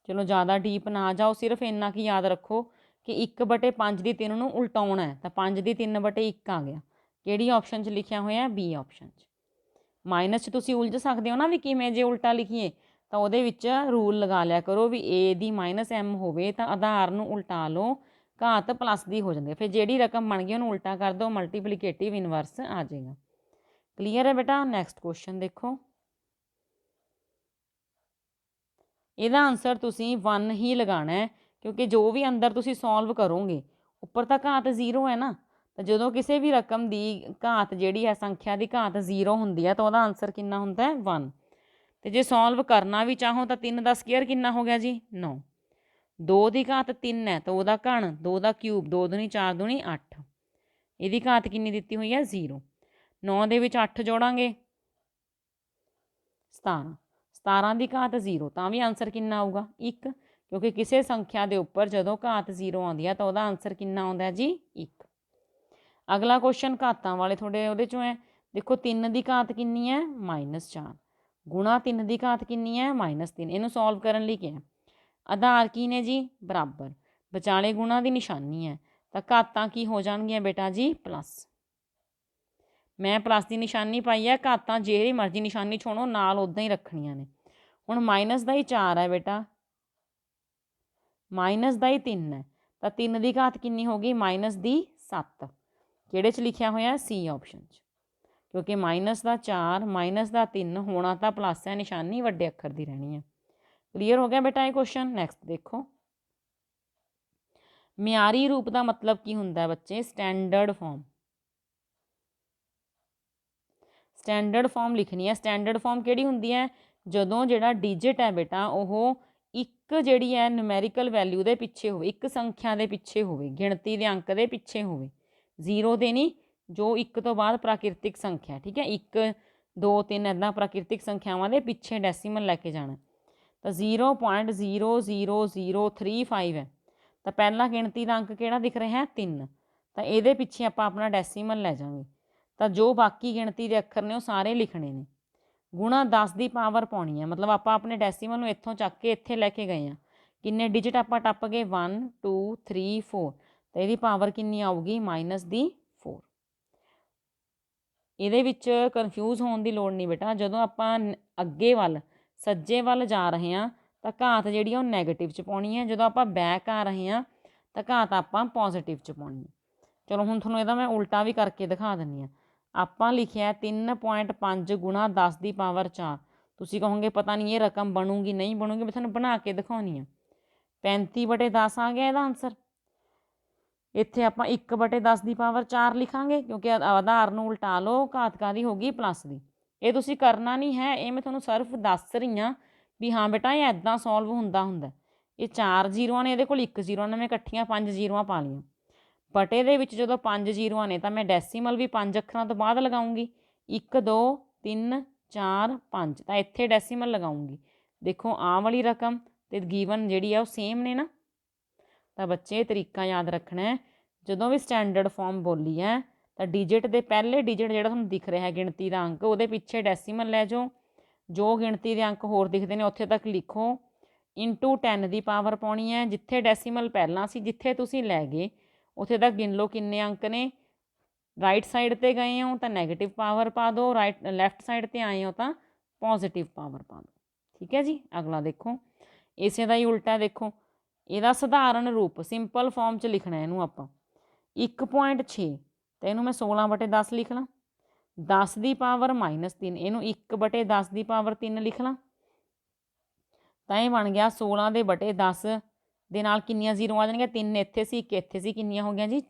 ਚਲੋ ਜ਼ਿਆਦਾ ਡੀਪ ਨਾ ਜਾਓ, ਸਿਰਫ ਇੰਨਾ ਕੀ ਯਾਦ ਰੱਖੋ ਕਿ 1/5 ਦੀ 3 ਨੂੰ ਉਲਟਾਉਣਾ ਹੈ ਤਾਂ 5 ਦੀ 3/1 ਆ ਗਿਆ। ਕਿਹੜੀ ਆਪਸ਼ਨ 'ਚ ਲਿਖਿਆ ਹੋਇਆ? ਬੀ ਆਪਸ਼ਨ 'ਚ। ਮਾਈਨਸ 'ਚ ਤੁਸੀਂ ਉਲਝ ਸਕਦੇ ਹੋ ਨਾ ਵੀ ਕਿਵੇਂ, ਜੇ ਉਲਟਾ ਲਿਖੀਏ ਤਾਂ ਉਹਦੇ ਵਿੱਚ ਰੂਲ ਲਗਾ ਲਿਆ ਕਰੋ ਵੀ a ਦੀ -m ਹੋਵੇ ਤਾਂ ਆਧਾਰ ਨੂੰ ਉਲਟਾ ਲਓ, ਘਾਤ ਪਲੱਸ ਦੀ ਹੋ ਜਾਂਦੀ ਹੈ। ਫਿਰ ਜਿਹੜੀ ਰਕਮ ਬਣ ਗਈ ਉਹਨੂੰ ਉਲਟਾ ਕਰ ਦਿਓ, ਮਲਟੀਪਲੀਕੇਟਿਵ ਇਨਵਰਸ ਆ ਜਾਏਗਾ। ਕਲੀਅਰ ਹੈ ਬੇਟਾ? ਨੈਕਸਟ ਕੁਐਸਚਨ ਦੇਖੋ। ਇਹਦਾ ਆਨਸਰ ਤੁਸੀਂ 1 ਹੀ ਲਗਾਉਣਾ ਹੈ, ਕਿਉਂਕਿ ਜੋ ਵੀ ਅੰਦਰ ਤੁਸੀਂ ਸੋਲਵ ਕਰੋਗੇ, ਉੱਪਰ ਤਾਂ ਘਾਤ 0 ਹੈ ਨਾ, ਤਾਂ ਜਦੋਂ ਕਿਸੇ ਵੀ ਰਕਮ ਦੀ ਘਾਤ ਜਿਹੜੀ ਹੈ, ਸੰਖਿਆ ਦੀ ਘਾਤ 0 ਹੁੰਦੀ ਹੈ ਤਾਂ ਉਹਦਾ ਆਨਸਰ ਕਿੰਨਾ ਹੁੰਦਾ ਹੈ? 1। ਤੇ ਜੇ ਸੋਲਵ ਕਰਨਾ ਵੀ ਚਾਹੋ ਤਾਂ 3 ਦਾ ਸਕੁਅਰ ਕਿੰਨਾ ਹੋ ਗਿਆ ਜੀ? 9। 2 ਦੀ ਘਾਤ 3 ਹੈ ਤਾਂ ਉਹਦਾ ਘਣ, 2 ਦਾ ਕਿਊਬ, 2 ਦੂਣੀ 4 ਦੂਣੀ 8। ਇਹਦੀ ਘਾਤ ਕਿੰਨੀ ਦਿੱਤੀ ਹੋਈ ਹੈ? 0। 9 ਦੇ ਵਿੱਚ 8 ਜੋੜਾਂਗੇ 17। 17 ਦੀ ਘਾਤ 0 ਤਾਂ ਵੀ ਆਨਸਰ ਕਿੰਨਾ ਆਊਗਾ? 1, ਕਿਉਂਕਿ ਕਿਸੇ ਸੰਖਿਆ ਦੇ ਉੱਪਰ ਜਦੋਂ ਘਾਤ 0 ਆਉਂਦੀ ਹੈ ਤਾਂ ਉਹਦਾ ਆਨਸਰ ਕਿੰਨਾ ਆਉਂਦਾ ਜੀ? 1। ਅਗਲਾ ਕੁਐਸਚਨ ਘਾਤਾਂ ਵਾਲੇ ਤੁਹਾਡੇ ਉਹਦੇ 'ਚੋਂ ਹੈ। ਦੇਖੋ 3 ਦੀ ਘਾਤ ਕਿੰਨੀ ਹੈ? -4 ਗੁਣਾ 3 ਦੀ ਘਾਤ ਕਿੰਨੀ ਹੈ? -3। ਇਹਨੂੰ ਸੋਲਵ ਕਰਨ ਲਈ ਕਿਹਾ। ਆਧਾਰ ਕੀ ਨੇ ਜੀ? ਬਰਾਬਰ। ਵਿਚਾਲੇ ਗੁਣਾ ਦੀ ਨਿਸ਼ਾਨੀ ਹੈ ਤਾਂ ਘਾਤਾਂ ਕੀ ਹੋ ਜਾਣਗੀਆਂ ਬੇਟਾ ਜੀ? ਪਲੱਸ। ਮੈਂ ਪਲੱਸ ਦੀ ਨਿਸ਼ਾਨੀ ਪਾਈ ਹੈ, ਘਾਤਾਂ ਜਿਹੜੀ ਮਰਜ਼ੀ ਨਿਸ਼ਾਨੀ ਛੋੜੋ ਨਾਲ ਉੱਦਾਂ ਹੀ ਰੱਖਣੀਆਂ ਨੇ। ਹੁਣ ਮਾਈਨਸ ਦਾ ਹੀ 4 ਹੈ ਬੇਟਾ, ਮਾਈਨਸ ਦਾ ਹੀ 3 ਹੈ ਤਾਂ 3 ਦੀ ਘਾਤ ਕਿੰਨੀ ਹੋ ਗਈ? ਮਾਈਨਸ ਦੀ 7। ਕਿਹੜੇ 'ਚ ਲਿਖਿਆ ਹੋਇਆ? ਸੀ ਆਪਸ਼ਨ 'ਚ, ਕਿਉਂਕਿ ਮਾਈਨਸ ਦਾ 4 ਮਾਈਨਸ ਦਾ 3 ਹੋਣਾ ਤਾਂ ਪਲੱਸ ਹੈ, ਨਿਸ਼ਾਨੀ ਵੱਡੇ ਅੱਖਰ ਦੀ ਰਹਿਣੀ ਹੈ। ਕਲੀਅਰ ਹੋ ਗਿਆ ਬੇਟਾ ਇਹ ਕੁਐਸਚਨ? ਨੈਕਸਟ ਦੇਖੋ। ਮਿਆਰੀ ਰੂਪ ਦਾ ਮਤਲਬ ਕੀ ਹੁੰਦਾ ਬੱਚੇ? Standard farm. ਸਟੈਂਡਰਡ ਫਾਰਮ ਲਿਖਣੀ ਹੈ। ਸਟੈਂਡਰਡ ਫਾਰਮ ਕਿਹੜੀ ਹੁੰਦੀ ਹੈ? ਜਦੋਂ ਜਿਹੜਾ ਡਿਜਿਟ ਹੈ ਬੇਟਾ ਉਹ ਇੱਕ ਜਿਹੜੀ ਹੈ ਨੂਮੈਰੀਕਲ ਵੈਲਿਊ ਦੇ ਪਿੱਛੇ ਹੋਵੇ, ਇੱਕ ਸੰਖਿਆ ਦੇ ਪਿੱਛੇ ਹੋਵੇ, ਗਿਣਤੀ ਦੇ ਅੰਕ ਦੇ ਪਿੱਛੇ ਹੋਵੇ, 0 ਦੇ ਨਹੀਂ, ਜੋ 1 ਤੋਂ ਬਾਅਦ ਪ੍ਰਾਕਿਰਤਿਕ ਸੰਖਿਆ, ਠੀਕ ਹੈ, 1 2 3 ਇੱਦਾਂ ਪ੍ਰਾਕਿਰਤਿਕ ਸੰਖਿਆਵਾਂ ਦੇ ਪਿੱਛੇ ਡੈਸੀਮਲ ਲੈ ਕੇ ਜਾਣਾ। ਤਾਂ 0.00035 ਹੈ ਤਾਂ ਪਹਿਲਾ ਗਿਣਤੀ ਦਾ ਅੰਕ ਕਿਹੜਾ ਦਿਖ ਰਿਹਾ ਹੈ? 3। ਤਾਂ ਇਹਦੇ ਪਿੱਛੇ ਆਪਾਂ ਆਪਣਾ ਡੈਸੀਮਲ ਲੈ ਜਾਵਾਂਗੇ ਤਾਂ ਜੋ ਬਾਕੀ ਗਿਣਤੀ ਦੇ ਅੱਖਰ ਨੇ ਉਹ ਸਾਰੇ ਲਿਖਣੇ ਨੇ। ਗੁਣਾ 10 ਦੀ ਪਾਵਰ ਪਾਉਣੀ ਹੈ, ਮਤਲਬ ਆਪਾਂ ਆਪਣੇ ਡੈਸੀਮਲ ਨੂੰ ਇੱਥੋਂ ਚੱਕ ਕੇ ਇੱਥੇ ਲੈ ਕੇ ਗਏ ਹਾਂ। ਕਿੰਨੇ ਡਿਜਿਟ ਆਪਾਂ ਟੱਪ ਗਏ? 1 2 3 4 ਤਾਂ ਇਹਦੀ ਪਾਵਰ ਕਿੰਨੀ ਆਊਗੀ? -4। ਇਹਦੇ ਵਿੱਚ ਕਨਫਿਊਜ਼ ਹੋਣ ਦੀ ਲੋੜ ਨਹੀਂ ਬੇਟਾ। ਜਦੋਂ ਆਪਾਂ ਅੱਗੇ ਵੱਲ ਸੱਜੇ ਵੱਲ ਜਾ ਰਹੇ ਹਾਂ ਤਾਂ ਘਾਤ ਜਿਹੜੀ ਆ ਉਹ ਨੈਗੇਟਿਵ 'ਚ ਪਾਉਣੀ ਹੈ, ਜਦੋਂ ਆਪਾਂ ਬੈਕ ਆ ਰਹੇ ਹਾਂ ਤਾਂ ਘਾਤ ਆਪਾਂ ਪੋਜ਼ੀਟਿਵ 'ਚ ਪਾਉਣੀ ਹੈ। ਚਲੋ ਹੁਣ ਤੁਹਾਨੂੰ ਇਹਦਾ ਮੈਂ ਉਲਟਾ ਵੀ ਕਰਕੇ ਦਿਖਾ ਦਿੰਦੀ ਹਾਂ। ਆਪਾਂ ਲਿਖਿਆ 3.5 ਗੁਣਾ 10 ਦੀ ਪਾਵਰ 4। ਤੁਸੀਂ ਕਹੋਗੇ ਪਤਾ ਨਹੀਂ ਇਹ ਰਕਮ ਬਣੂਗੀ ਨਹੀਂ ਬਣੂਗੀ, ਮੈਂ ਤੁਹਾਨੂੰ ਬਣਾ ਕੇ ਦਿਖਾਉਣੀ ਆ। 35/10 ਆ ਗਿਆ ਇਹਦਾ ਆਨਸਰ। ਇੱਥੇ ਆਪਾਂ 1/10 ਦੀ ਪਾਵਰ 4 ਲਿਖਾਂਗੇ ਕਿਉਂਕਿ ਆਧਾਰ ਨੂੰ ਉਲਟਾ ਲਓ, ਘਾਤ ਕਾਹਦੀ ਹੋ ਗਈ? ਪਲੱਸ ਦੀ। ਇਹ ਤੁਸੀਂ ਕਰਨਾ ਨਹੀਂ ਹੈ, ਇਹ ਮੈਂ ਤੁਹਾਨੂੰ ਸਿਰਫ ਦੱਸ ਰਹੀ ਹਾਂ ਵੀ ਹਾਂ ਬੇਟਾ ਇਹ ਇੱਦਾਂ ਸੋਲਵ ਹੁੰਦਾ। ਇਹ 4 ਜ਼ੀਰੋਆਂ ਨੇ, ਇਹਦੇ ਕੋਲ 1 ਜ਼ੀਰੋ ਨੇ, ਮੈਂ ਇਕੱਠੀਆਂ 5 ਜ਼ੀਰੋਆਂ ਪਾ ਲਈਆਂ। ਬਟੇ ਦੇ ਵਿੱਚ ਜਦੋਂ 5 ਜ਼ੀਰੋਆਂ ਨੇ ਤਾਂ ਮੈਂ ਡੈਸੀਮਲ ਵੀ 5 ਅੱਖਰਾਂ ਤੋਂ ਬਾਅਦ ਲਗਾਉਂਗੀ। 1 2 3 4 5 ਤਾਂ ਇੱਥੇ ਡੈਸੀਮਲ ਲਗਾਉਂਗੀ। ਦੇਖੋ ਆਹ ਵਾਲੀ ਰਕਮ ਅਤੇ ਗਿਵਨ ਜਿਹੜੀ ਆ ਉਹ ਸੇਮ ਨੇ ਨਾ। ਤਾਂ ਬੱਚੇ ਤਰੀਕਾ ਯਾਦ ਰੱਖਣਾ, ਜਦੋਂ ਵੀ ਸਟੈਂਡਰਡ ਫਾਰਮ ਬੋਲੀ ਹੈ ਤਾਂ ਡਿਜਿਟ ਦੇ ਪਹਿਲੇ ਡਿਜਿਟ ਜਿਹੜਾ ਤੁਹਾਨੂੰ ਦਿਖ ਰਿਹਾ ਗਿਣਤੀ ਦਾ ਅੰਕ, ਉਹਦੇ ਪਿੱਛੇ ਡੈਸੀਮਲ ਲੈ ਜਾਓ। ਜੋ ਗਿਣਤੀ ਦੇ ਅੰਕ ਹੋਰ ਦਿਖਦੇ ਨੇ ਉੱਥੇ ਤੱਕ ਲਿਖੋ। ਇੰਟੂ 10 ਦੀ ਪਾਵਰ ਪਾਉਣੀ ਹੈ। ਜਿੱਥੇ ਡੈਸੀਮਲ ਪਹਿਲਾਂ ਸੀ, ਜਿੱਥੇ ਤੁਸੀਂ ਲੈ ਗਏ ਉੱਥੇ ਤੱਕ ਗਿਣ ਲਓ ਕਿੰਨੇ ਅੰਕ ਨੇ। ਰਾਈਟ ਸਾਈਡ 'ਤੇ ਗਏ ਹੋ ਤਾਂ ਨੈਗੇਟਿਵ ਪਾਵਰ ਪਾ ਦਿਓ, ਲੈਫਟ ਸਾਈਡ 'ਤੇ ਆਏ ਹੋ ਤਾਂ ਪੋਜ਼ੀਟਿਵ ਪਾਵਰ ਪਾ ਦਿਓ। ਠੀਕ ਹੈ ਜੀ। ਅਗਲਾ ਦੇਖੋ, ਇਸੇ ਦਾ ਹੀ ਉਲਟਾ ਦੇਖੋ। ਇਹਦਾ ਸਧਾਰਨ ਰੂਪ ਸਿੰਪਲ ਫਾਰਮ 'ਚ ਲਿਖਣਾ ਇਹਨੂੰ ਆਪਾਂ 1.6 ਅਤੇ ਇਹਨੂੰ ਮੈਂ 16/10 ਲਿਖ ਲਾਂ। 10 ਦੀ ਪਾਵਰ -3 ਇਹਨੂੰ 1/10 ਦੀ ਪਾਵਰ 3 ਲਿਖ ਲਾਂ ਤਾਂ ਇਹ ਬਣ ਗਿਆ 16/10 ਦੇ ਨਾਲ ਕਿੰਨੀਆਂ ਜ਼ੀਰੋ ਆ ਜਾਣਗੀਆਂ? 3 ਇੱਥੇ ਸੀ, 1 ਇੱਥੇ ਸੀ, ਕਿੰਨੀਆਂ ਹੋ ਗਈਆਂ ਜੀ?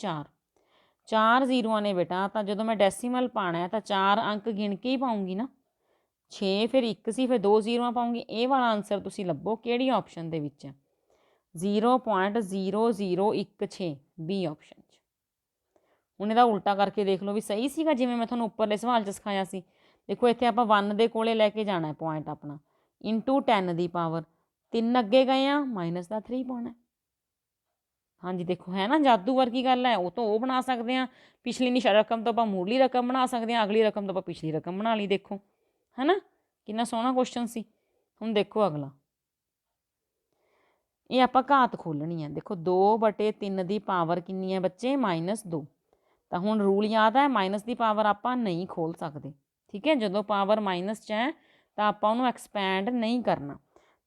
4 ਜ਼ੀਰੋਆਂ ਨੇ ਬੇਟਾ। ਤਾਂ ਜਦੋਂ ਮੈਂ ਡੈਸੀਮਲ ਪਾਉਣਾ ਹੈ ਤਾਂ 4 ਅੰਕ ਗਿਣ ਕੇ ਹੀ ਪਾਉਂਗੀ ਨਾ। 6 ਫਿਰ 1 ਸੀ, ਫਿਰ 2 ਜ਼ੀਰੋਆਂ ਪਾਉਂਗੀ। ਇਹ ਵਾਲਾ ਆਨਸਰ ਤੁਸੀਂ ਲੱਭੋ ਕਿਹੜੀ ਆਪਸ਼ਨ ਦੇ ਵਿੱਚ ਹੈ? 0.0016 ਬੀ ਆਪਸ਼ਨ 'ਚ। ਹੁਣ ਇਹਦਾ ਉਲਟਾ ਕਰਕੇ ਦੇਖ ਲਓ ਵੀ ਸਹੀ ਸੀਗਾ ਜਿਵੇਂ ਮੈਂ ਤੁਹਾਨੂੰ ਉੱਪਰਲੇ ਸਵਾਲ 'ਚ ਸਿਖਾਇਆ ਸੀ। ਦੇਖੋ ਇੱਥੇ ਆਪਾਂ 1 ਦੇ ਕੋਲੇ ਲੈ ਕੇ ਜਾਣਾ ਪੁਆਇੰਟ ਆਪਣਾ। ਇੰਟੂ 10 ਦੀ ਪਾਵਰ 3 ਅੱਗੇ ਗਏ ਆ, ਮਾਈਨਸ ਦਾ 3 ਪਾਉਣਾ। ਹਾਂਜੀ ਦੇਖੋ ਹੈ ਨਾ ਜਾਦੂ ਵਰਗੀ ਗੱਲ ਹੈ। ਉਹ ਤੋਂ ਉਹ ਬਣਾ ਸਕਦੇ ਹਾਂ, ਪਿਛਲੀ ਰਕਮ ਤੋਂ ਆਪਾਂ ਮੂਹਰਲੀ ਰਕਮ ਬਣਾ ਸਕਦੇ ਹਾਂ, ਅਗਲੀ ਰਕਮ ਤੋਂ ਆਪਾਂ ਪਿਛਲੀ ਰਕਮ ਬਣਾ ਲਈ। ਦੇਖੋ ਹੈ ਨਾ कितना सोहना क्वेश्चन सी। हुण देखो अगला, ये आपां घात खोलनी है। देखो 2/3 की पावर कितनी है बच्चे -2। तो हुण रूल याद है, माइनस की पावर आपां नहीं खोल सकते। ठीक है, जो पावर माइनस च है तो आपां उहनूं एक्सपैंड नहीं करना।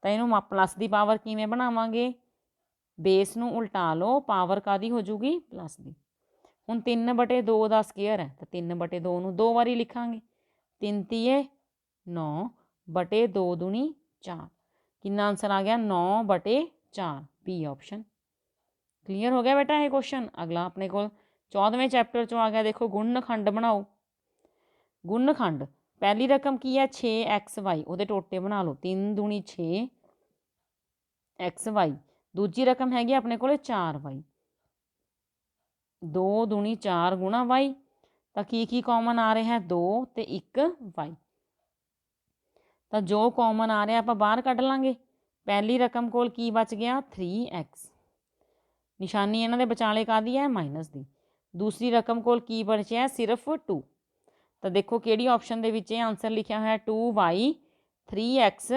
तो इहनूं प्लस की पावर किवें बनावांगे, बेस नूं उल्टा लो, पावर कादी हो जूगी प्लस की। हुण 3/2 का स्केयर है तो 3/2 नूं 2 वारी लिखांगे। 3 तीए 9 बटे 2 दूनी 4। कितना आंसर आ गया 9/4, बी ऑप्शन। क्लीयर हो गया बेटा ये क्वेश्चन। अगला अपने को 14वें चैप्टर चो आ गया। देखो गुणनखंड बनाओ। गुणनखंड पहली रकम की है 6xy, ਉਹਦੇ ਟੋਟੇ बना लो। 3 दूनी 6xy। दूजी रकम हैगी अपने को 4y। 2 दूनी 4 गुणा y। तो की कॉमन आ रहा है 2 तो 1 y। तो जो कॉमन आ रहा आप बाहर कढ़ लांगे। पहली रकम कोल की बच गया 3x, निशानी इन्हां दे विचाले काहदी है माइनस की। दूसरी रकम कोल की बचया सिर्फ 2। तो देखो किहड़ी ऑप्शन दे विच आंसर लिखा है 2y 3x -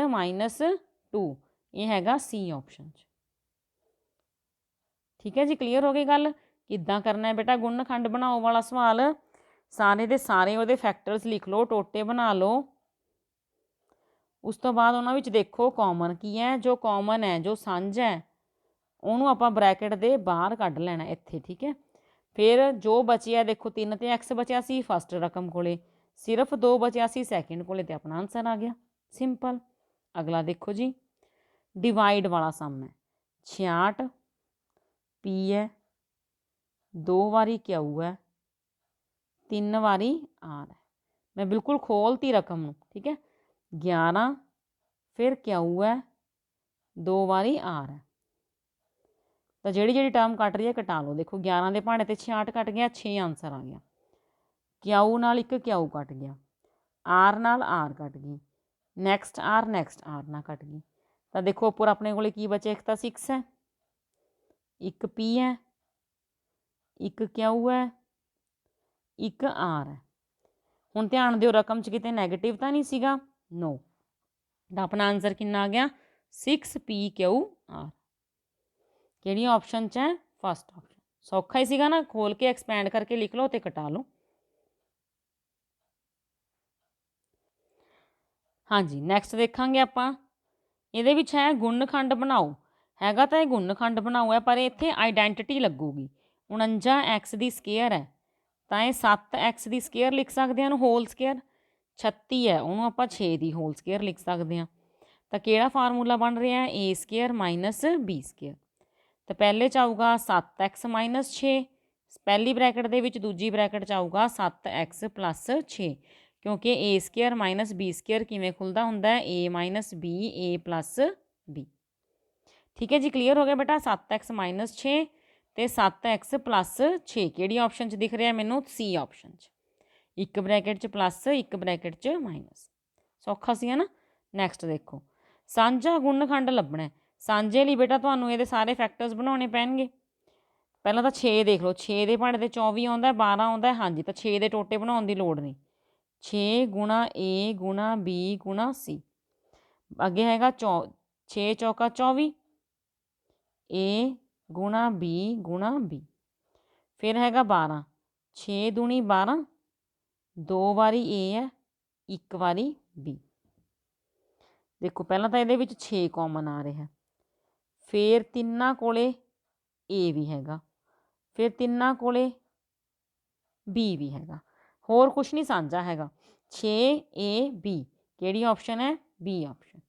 2, ये हैगा सी ऑप्शन। ठीक है जी, क्लीयर हो गई गल। किद्दां करना है बेटा गुणनखंड बनाओ वाला सवाल। सारे दे सारे उहदे फैक्टर्स लिख लो, टोटे बना लो। उस तो बाद उन्हां विच देखो कॉमन की है, जो कॉमन है जो सांझ है ਉਹਨੂੰ ਆਪਾਂ ਬ੍ਰੈਕਟ ਦੇ ਬਾਹਰ ਕੱਢ ਲੈਣਾ ਇੱਥੇ। ਠੀਕ ਹੈ, ਫਿਰ ਜੋ ਬਚਿਆ ਦੇਖੋ 3 ਤੇ x ਬਚਿਆ ਸੀ ਫਸਟ ਰਕਮ ਕੋਲੇ, ਸਿਰਫ 2 ਬਚਿਆ ਸੀ ਸੈਕਿੰਡ ਕੋਲੇ, ਤੇ ਆਪਣਾ ਆਨਸਰ ਆ ਗਿਆ ਸਿੰਪਲ। ਅਗਲਾ ਦੇਖੋ ਜੀ, डिवाइड वाला सम है। 66 पी है, 2 वारी क्यू है, 3 वारी आर है। मैं बिल्कुल खोलती रकम नूं। ठीक है, 11 फिर क्यू है, 2 वारी आर है। तो जी टर्म कट रही है कटा लो। देखो 11 के भाड़े तो 66 कट गया, 6 आंसर आ गया। क्यू नाल एक क्यू कट गया, आर नाल आर कट गई, नैक्सट आर ना कट गई। तो देखो उपर अपने को की बचे, एक तो 6 है, एक पी है, एक क्यू है, एक आर है। हुण ध्यान दिओ रकम च किते नैगेटिव तो नहीं सीगा, नो। तो अपना आंसर कितना आ गया 6PQR। किहड़ी ऑप्शन च है, फस्ट ऑप्शन। सौखा ही सीगा ना, खोल के एक्सपैंड करके लिख लो तो कटा लो। हाँ जी, नैक्सट देखांगे आपां। इहदे विच है गुणनखंड बनाओ, हैगा तो यह गुणनखंड बनाओ है, पर इत्थे आइडेंटिटी लगूगी। 49x की स्केयर है तो यह 7x की स्केयर लिख सकते हैं होल स्केयर। 36 है उन्होंने आप 6 की होल स्केयर लिख सकते हैं। तो किहड़ा फार्मूला बन रहा है, ए स्केयर माइनस बी स्केयर। तो पहले च आऊगा 7x - 6, पहली ब्रैकेट दे विच, दूजी ब्रैकेट च आऊगा 7x + 6, क्योंकि ए स्केयर माइनस बी स्केयर किवें खुलदा हुंदा है, ए माइनस बी ए प्लस बी। ठीक है जी, क्लीयर हो गया बेटा। 7x - 6 तो 7x + 6 किहड़ी ऑप्शन च दिख रहा है मैनू, सी ऑप्शन च। एक ब्रैकेट च प्लस, एक ब्रैकेट च माइनस। सौखा सी है ना। नैक्सट देखो, सांझा गुणनखंड लभना है। सांझे लिए बेटा तुहानूं इहदे सारे फैक्टर्स बनाने पैणगे। पहला तो 6 देख लो, 6 के भाड़े तो 24 आता है, 12 आता है। हाँ जी, तो 6 के टोटे बनाने की लोड़ नहीं। 6 गुणा ए गुणा बी गुणा सी। अगे हैगा 6 चौका 24, ए गुणा बी गुणा बी। फिर हैगा 12, 6 दूनी 12, 2 वारी ए है, 1 वारी बी। देखो पहला तो ये 6 कॉमन आ रहा है, फिर तिना कोले ए भी हैगा, फिर तिना कोले बी भी हैगा, होर कुछ नहीं सांझा हैगा। 6AB किहड़ी ऑप्शन है, बी ऑप्शन।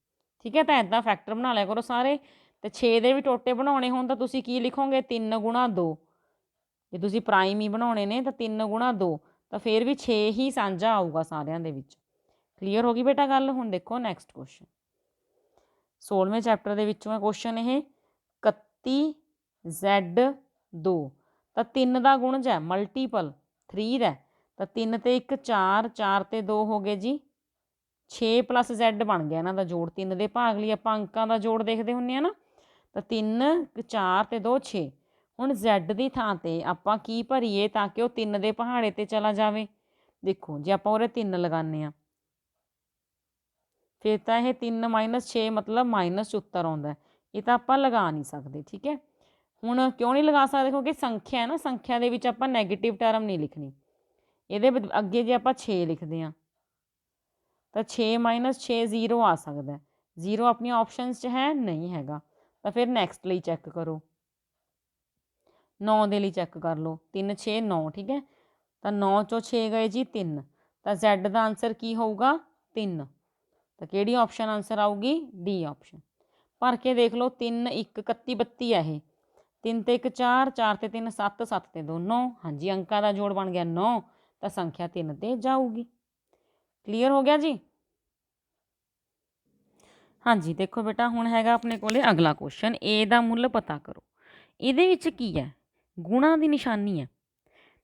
ठीक है, तो इदा फैक्टर बना लिया करो सारे। तो 6 के भी टोटे बनाने होण तां तुसीं की लिखोगे, 3 गुणा 2। जे तुसीं प्राइम ही बनाने ने तो 3 गुणा 2, तो फिर भी 6 ही सांझा आऊगा सारिਆਂ ਦੇ ਵਿੱਚ। क्लीयर हो गई बेटा गल। हुण देखो नैक्सट क्वेश्चन, 16वें चैप्टर के विचों क्वेश्चन ये 31Z2। तो 3 का गुणज है, मल्टीपल 3 है। तो 3 ते 1 4, 4 ते 2 हो गए जी 6 + Z बन गया इन्हां दा जोड़। 3 के भाग लिए आपां अंकां दा जोड़ देखते हुंदे आ ना। तो 3 4 ते 2 6। हुण Z की थां ते आपां की भरीए ताकि वह 3 के पहाड़े ते चला जाए। देखो जे आपां उहरे 3 लगाने आ ਫਿਰ ਤਾਂ ਇਹ 3 - 6 ਮਤਲਬ ਮਾਈਨਸ 'ਚ ਉੱਤਰ ਆਉਂਦਾ। ਇਹ ਤਾਂ ਆਪਾਂ ਲਗਾ ਨਹੀਂ ਸਕਦੇ। ਠੀਕ ਹੈ, ਹੁਣ ਕਿਉਂ ਨਹੀਂ ਲਗਾ ਸਕਦੇ? ਕਿਉਂਕਿ ਸੰਖਿਆ ਹੈ ਨਾ, ਸੰਖਿਆ ਦੇ ਵਿੱਚ ਆਪਾਂ ਨੈਗੇਟਿਵ ਟਰਮ ਨਹੀਂ ਲਿਖਣੀ। ਇਹਦੇ ਅੱਗੇ ਜੇ ਆਪਾਂ 6 ਲਿਖਦੇ ਹਾਂ ਤਾਂ 6 - 6 0 ਆ ਸਕਦਾ। 0 ਆਪਣੀਆਂ ਆਪਸ਼ਨਸ 'ਚ ਹੈ ਨਹੀਂ ਹੈਗਾ। ਤਾਂ ਫਿਰ ਨੈਕਸਟ ਲਈ ਚੈੱਕ ਕਰੋ। 9 ਦੇ ਲਈ ਚੈੱਕ ਕਰ ਲਓ। 3 6 9। ਠੀਕ ਹੈ, ਤਾਂ 9 ਚੋਂ 6 ਗਏ ਜੀ 3, ਤਾਂ Z ਦਾ ਆਨਸਰ ਕੀ ਹੋਊਗਾ? 3। ਤਾਂ ਕਿਹੜੀ ਆਪਸ਼ਨ ਆਨਸਰ ਆਊਗੀ? D option. ਭਰ ਕੇ ਦੇਖ ਲਓ। 3 1 31 32 ਹੈ ਇਹ। 3 ਤੇ 1 4, 4 ਤੇ 3 7, 7 ਤੇ 2 9। ਹਾਂਜੀ, ਅੰਕਾਂ ਦਾ ਜੋੜ ਬਣ ਗਿਆ 9, ਤਾਂ ਸੰਖਿਆ 3 ਤੇ ਜਾਊਗੀ। ਕਲੀਅਰ ਹੋ ਗਿਆ ਜੀ? ਹਾਂਜੀ, ਦੇਖੋ ਬੇਟਾ ਹੁਣ ਹੈਗਾ ਆਪਣੇ ਕੋਲੇ ਅਗਲਾ ਕੁਐਸਚਨ। A ਦਾ ਮੁੱਲ ਪਤਾ ਕਰੋ। ਇਹਦੇ ਵਿੱਚ ਕੀ ਹੈ? ਗੁਣਾ ਦੀ ਨਿਸ਼ਾਨੀ ਹੈ।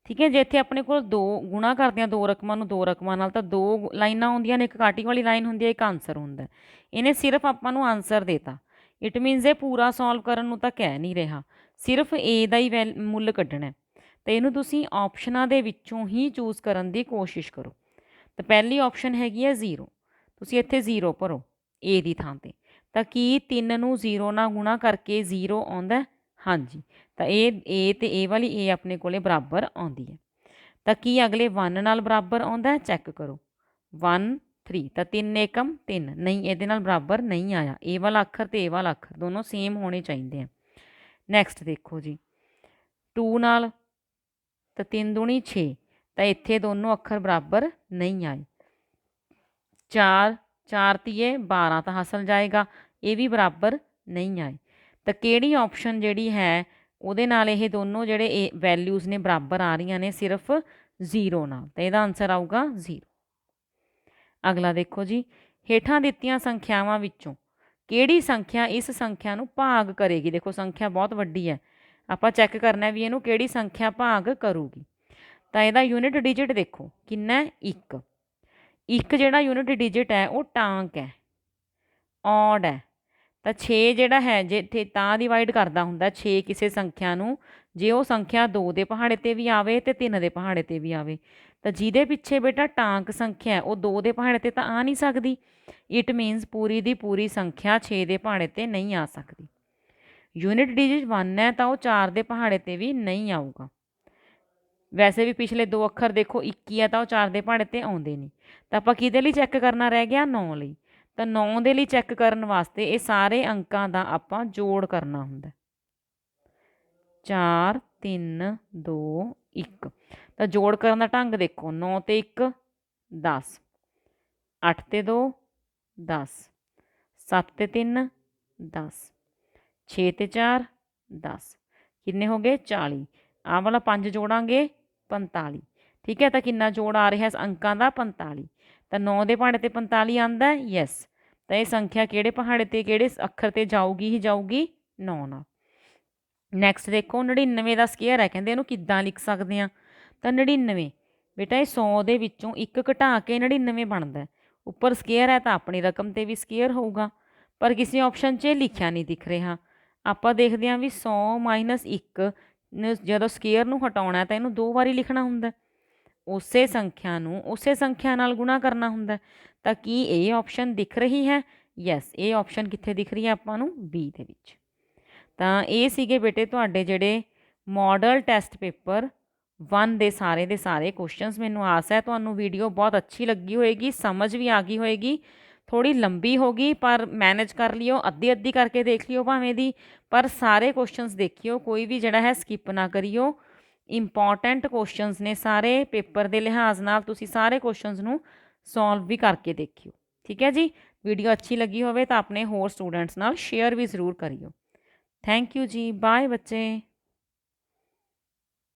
ਠੀਕ ਹੈ, ਜੇ ਇੱਥੇ ਆਪਣੇ ਕੋਲ 2 ਗੁਣਾ ਕਰਦੇ ਹਾਂ 2 ਰਕਮਾਂ ਨੂੰ 2 ਰਕਮਾਂ ਨਾਲ, ਤਾਂ 2 ਲਾਈਨਾਂ ਹੁੰਦੀਆਂ ਨੇ, ਇੱਕ ਕਾਟੀ ਵਾਲੀ ਲਾਈਨ ਹੁੰਦੀ ਹੈ, ਇੱਕ ਆਨਸਰ ਹੁੰਦਾ। ਇਹਨੇ ਸਿਰਫ ਆਪਾਂ ਨੂੰ ਆਨਸਰ ਦੇਤਾ। ਇਟ ਮੀਨਸ ਇਹ ਪੂਰਾ ਸੋਲਵ ਕਰਨ ਨੂੰ ਤਾਂ ਕਹਿ ਨਹੀਂ ਰਿਹਾ, ਸਿਰਫ A ਦਾ ਹੀ ਮੁੱਲ ਕੱਢਣਾ। ਤਾਂ ਇਹਨੂੰ ਤੁਸੀਂ ਆਪਸ਼ਨਾਂ ਦੇ ਵਿੱਚੋਂ ਹੀ ਚੂਜ਼ ਕਰਨ ਦੀ ਕੋਸ਼ਿਸ਼ ਕਰੋ। ਤਾਂ ਪਹਿਲੀ ਆਪਸ਼ਨ ਹੈਗੀ ਹੈ 0। ਤੁਸੀਂ ਇੱਥੇ 0 ਭਰੋ A ਦੀ ਥਾਂ 'ਤੇ। ਤਾਂ ਕੀ 3 ਨੂੰ 0 ਨਾਲ ਗੁਣਾ ਕਰਕੇ 0 ਆਉਂਦਾ? ਹਾਂਜੀ, ਤਾਂ ਇਹ A ਤੇ A ਵਾਲੀ A ਆਪਣੇ ਕੋਲੇ ਬਰਾਬਰ ਆਉਂਦੀ ਹੈ। ਤਾਂ ਕੀ ਅਗਲੇ 1 ਨਾਲ ਬਰਾਬਰ ਆਉਂਦਾ? ਚੈੱਕ ਕਰੋ। 1 3, ਤਾਂ 3 ਏਕਮ 3, ਨਹੀਂ ਇਹਦੇ ਨਾਲ ਬਰਾਬਰ ਨਹੀਂ ਆਇਆ। A ਵਾਲਾ ਅੱਖਰ ਤੇ A ਵਾਲਾ ਅੱਖਰ ਦੋਨੋਂ ਸੇਮ ਹੋਣੇ ਚਾਹੀਦੇ ਆ। ਨੈਕਸਟ ਦੇਖੋ ਜੀ, 2 ਨਾਲ, ਤਾਂ 3 ਦੂਣੀ 6, ਤਾਂ ਇੱਥੇ ਦੋਨੋਂ ਅੱਖਰ ਬਰਾਬਰ ਨਹੀਂ ਆਏ। 4 4 ਤੀਏ 12, ਤਾਂ ਹਾਸਲ ਜਾਏਗਾ, ਇਹ ਵੀ ਬਰਾਬਰ ਨਹੀਂ ਆਏ। ਤਾਂ ਕਿਹੜੀ ਆਪਸ਼ਨ ਜਿਹੜੀ ਹੈ ਉਹਦੇ ਨਾਲ ਇਹ ਦੋਨੋਂ ਜਿਹੜੇ ਇਹ ਵੈਲਿਊਜ਼ ਨੇ ਬਰਾਬਰ ਆ ਰਹੀਆਂ ਨੇ ਸਿਰਫ 0 ਨਾਲ, ਤਾਂ ਇਹਦਾ ਆਨਸਰ ਆਊਗਾ 0। ਅਗਲਾ ਦੇਖੋ ਜੀ, ਹੇਠਾਂ ਦਿੱਤੀਆਂ ਸੰਖਿਆਵਾਂ ਵਿੱਚੋਂ ਕਿਹੜੀ ਸੰਖਿਆ ਇਸ ਸੰਖਿਆ ਨੂੰ ਭਾਗ ਕਰੇਗੀ? ਦੇਖੋ ਸੰਖਿਆ ਬਹੁਤ ਵੱਡੀ ਹੈ, ਆਪਾਂ ਚੈੱਕ ਕਰਨਾ ਵੀ ਇਹਨੂੰ ਕਿਹੜੀ ਸੰਖਿਆ ਭਾਗ ਕਰੂਗੀ। ਤਾਂ ਇਹਦਾ ਯੂਨਿਟ ਡਿਜਿਟ ਦੇਖੋ ਕਿੰਨਾ? 1। 1 ਜਿਹੜਾ ਯੂਨਿਟ ਡਿਜਿਟ ਹੈ ਉਹ ਟਾਂਕ ਹੈ, ਔਡ ਹੈ। ਤਾਂ 6 ਜਿਹੜਾ ਹੈ ਜੇ ਇੱਥੇ ਤਾਂ ਡਿਵਾਈਡ ਕਰਦਾ ਹੁੰਦਾ 6 ਕਿਸੇ ਸੰਖਿਆ ਨੂੰ, ਜੇ ਉਹ ਸੰਖਿਆ 2 ਦੇ ਪਹਾੜੇ 'ਤੇ ਵੀ ਆਵੇ ਅਤੇ 3 ਦੇ ਪਹਾੜੇ 'ਤੇ ਵੀ ਆਵੇ। ਤਾਂ ਜਿਹਦੇ ਪਿੱਛੇ ਬੇਟਾ ਟਾਂਕ ਸੰਖਿਆ ਉਹ 2 ਦੇ ਪਹਾੜੇ 'ਤੇ ਤਾਂ ਆ ਨਹੀਂ ਸਕਦੀ। ਇਟ ਮੀਨਸ ਪੂਰੀ ਦੀ ਪੂਰੀ ਸੰਖਿਆ 6 ਦੇ ਪਹਾੜੇ 'ਤੇ ਨਹੀਂ ਆ ਸਕਦੀ। ਯੂਨਿਟ ਡਿਜਿਟ 1 ਹੈ ਤਾਂ ਉਹ 4 ਦੇ ਪਹਾੜੇ 'ਤੇ ਵੀ ਨਹੀਂ ਆਊਗਾ। ਵੈਸੇ ਵੀ ਪਿਛਲੇ 2 ਅੱਖਰ ਦੇਖੋ 21 ਹੈ ਤਾਂ ਉਹ 4 ਦੇ ਪਹਾੜੇ 'ਤੇ ਆਉਂਦੇ ਨਹੀਂ। ਤਾਂ ਆਪਾਂ ਕਿਹਦੇ ਲਈ ਚੈੱਕ ਕਰਨਾ ਰਹਿ ਗਿਆ? 9 ਲਈ। ਤਾਂ 9 ਦੇ ਲਈ ਚੈੱਕ ਕਰਨ ਵਾਸਤੇ ਇਹ ਸਾਰੇ ਅੰਕਾਂ ਦਾ ਆਪਾਂ ਜੋੜ ਕਰਨਾ ਹੁੰਦਾ। 4 3 2 1। ਤਾਂ ਜੋੜ ਕਰਨ ਦਾ ਢੰਗ ਦੇਖੋ, 9 ਤੇ 1 10, 8 ਤੇ 2 10, 7 ਤੇ 3 10, 6 ਤੇ 4 10, ਕਿੰਨੇ ਹੋ ਗਏ? 40। ਆਹ ਵਾਲਾ 5 ਜੋੜਾਂਗੇ 45। ਠੀਕ ਹੈ, ਤਾਂ ਕਿੰਨਾ ਜੋੜ ਆ ਰਿਹਾ ਅੰਕਾਂ ਦਾ? 45। ਤਾਂ 9 ਦੇ ਪਹਾੜੇ 'ਤੇ 45 ਆਉਂਦਾ? ਯੈਸ। ਤਾਂ ਇਹ ਸੰਖਿਆ ਕਿਹੜੇ ਪਹਾੜੇ 'ਤੇ ਕਿਹੜੇ ਅੱਖਰ 'ਤੇ ਜਾਊਗੀ? ਹੀ ਜਾਊਗੀ 9 ਨਾਲ। ਨੈਕਸਟ ਦੇਖੋ 99 ਦਾ ਸਕੇਅਰ ਹੈ, ਕਹਿੰਦੇ ਇਹਨੂੰ ਕਿੱਦਾਂ ਲਿਖ ਸਕਦੇ ਹਾਂ? ਤਾਂ 99 ਬੇਟਾ ਇਹ 100 ਦੇ ਵਿੱਚੋਂ 1 ਘਟਾ ਕੇ 99 ਬਣਦਾ। ਉੱਪਰ ਸਕੇਅਰ ਹੈ ਤਾਂ ਆਪਣੀ ਰਕਮ 'ਤੇ ਵੀ ਸਕੇਅਰ ਹੋਊਗਾ, ਪਰ ਕਿਸੇ ਆਪਸ਼ਨ 'ਚ ਲਿਖਿਆ ਨਹੀਂ ਦਿਖ ਰਿਹਾ। ਆਪਾਂ ਦੇਖਦੇ ਹਾਂ ਵੀ 100 - 1 ਜਦੋਂ ਸਕੇਅਰ ਨੂੰ ਹਟਾਉਣਾ ਤਾਂ ਇਹਨੂੰ 2 ਵਾਰੀ ਲਿਖਣਾ ਹੁੰਦਾ, ਉਸੇ ਸੰਖਿਆ ਨੂੰ ਉਸੇ ਸੰਖਿਆ ਨਾਲ ਗੁਣਾ ਕਰਨਾ ਹੁੰਦਾ। ਤਾਂ ਕੀ ਇਹ ਆਪਸ਼ਨ ਦਿਖ ਰਹੀ ਹੈ? ਯੈਸ, ਇਹ ਆਪਸ਼ਨ ਕਿੱਥੇ ਦਿਖ ਰਹੀ ਹੈ ਆਪਾਂ ਨੂੰ? ਬੀ ਦੇ ਵਿੱਚ। ਤਾਂ ਇਹ ਸੀਗੇ ਬੇਟੇ ਤੁਹਾਡੇ ਜਿਹੜੇ ਮਾਡਲ ਟੈਸਟ ਪੇਪਰ 1 ਦੇ ਸਾਰੇ ਕੁਐਸਚਨਸ। ਮੈਨੂੰ ਆਸ ਹੈ ਤੁਹਾਨੂੰ ਵੀਡੀਓ ਬਹੁਤ ਅੱਛੀ ਲੱਗੀ ਹੋਏਗੀ, ਸਮਝ ਵੀ ਆ ਗਈ ਹੋਏਗੀ। ਥੋੜੀ ਲੰਬੀ ਹੋ ਗਈ ਪਰ ਮੈਨੇਜ ਕਰ ਲਿਓ, ਅੱਧੀ ਅੱਧੀ ਕਰਕੇ ਦੇਖ ਲਿਓ ਭਾਵੇਂ ਦੀ, ਪਰ ਸਾਰੇ ਕੁਐਸਚਨਸ ਦੇਖਿਓ, ਕੋਈ ਵੀ ਜਿਹੜਾ ਹੈ ਸਕਿਪ ਨਾ ਕਰਿਓ। ਇੰਪੋਰਟੈਂਟ ਕੁਐਸਚਨਸ ਨੇ ਸਾਰੇ, ਪੇਪਰ ਦੇ ਲਿਹਾਜ਼ ਨਾਲ ਤੁਸੀਂ ਸਾਰੇ ਕੁਐਸਚਨਸ ਨੂੰ ਸੋਲਵ ਵੀ ਕਰਕੇ ਦੇਖਿਓ। ਠੀਕ ਹੈ ਜੀ, ਵੀਡੀਓ ਅੱਛੀ ਲੱਗੀ ਹੋਵੇ ਤਾਂ ਆਪਣੇ ਹੋਰ ਸਟੂਡੈਂਟਸ ਨਾਲ ਸ਼ੇਅਰ ਵੀ ਜ਼ਰੂਰ ਕਰਿਓ। ਥੈਂਕ ਯੂ ਜੀ, ਬਾਏ ਬੱਚੇ।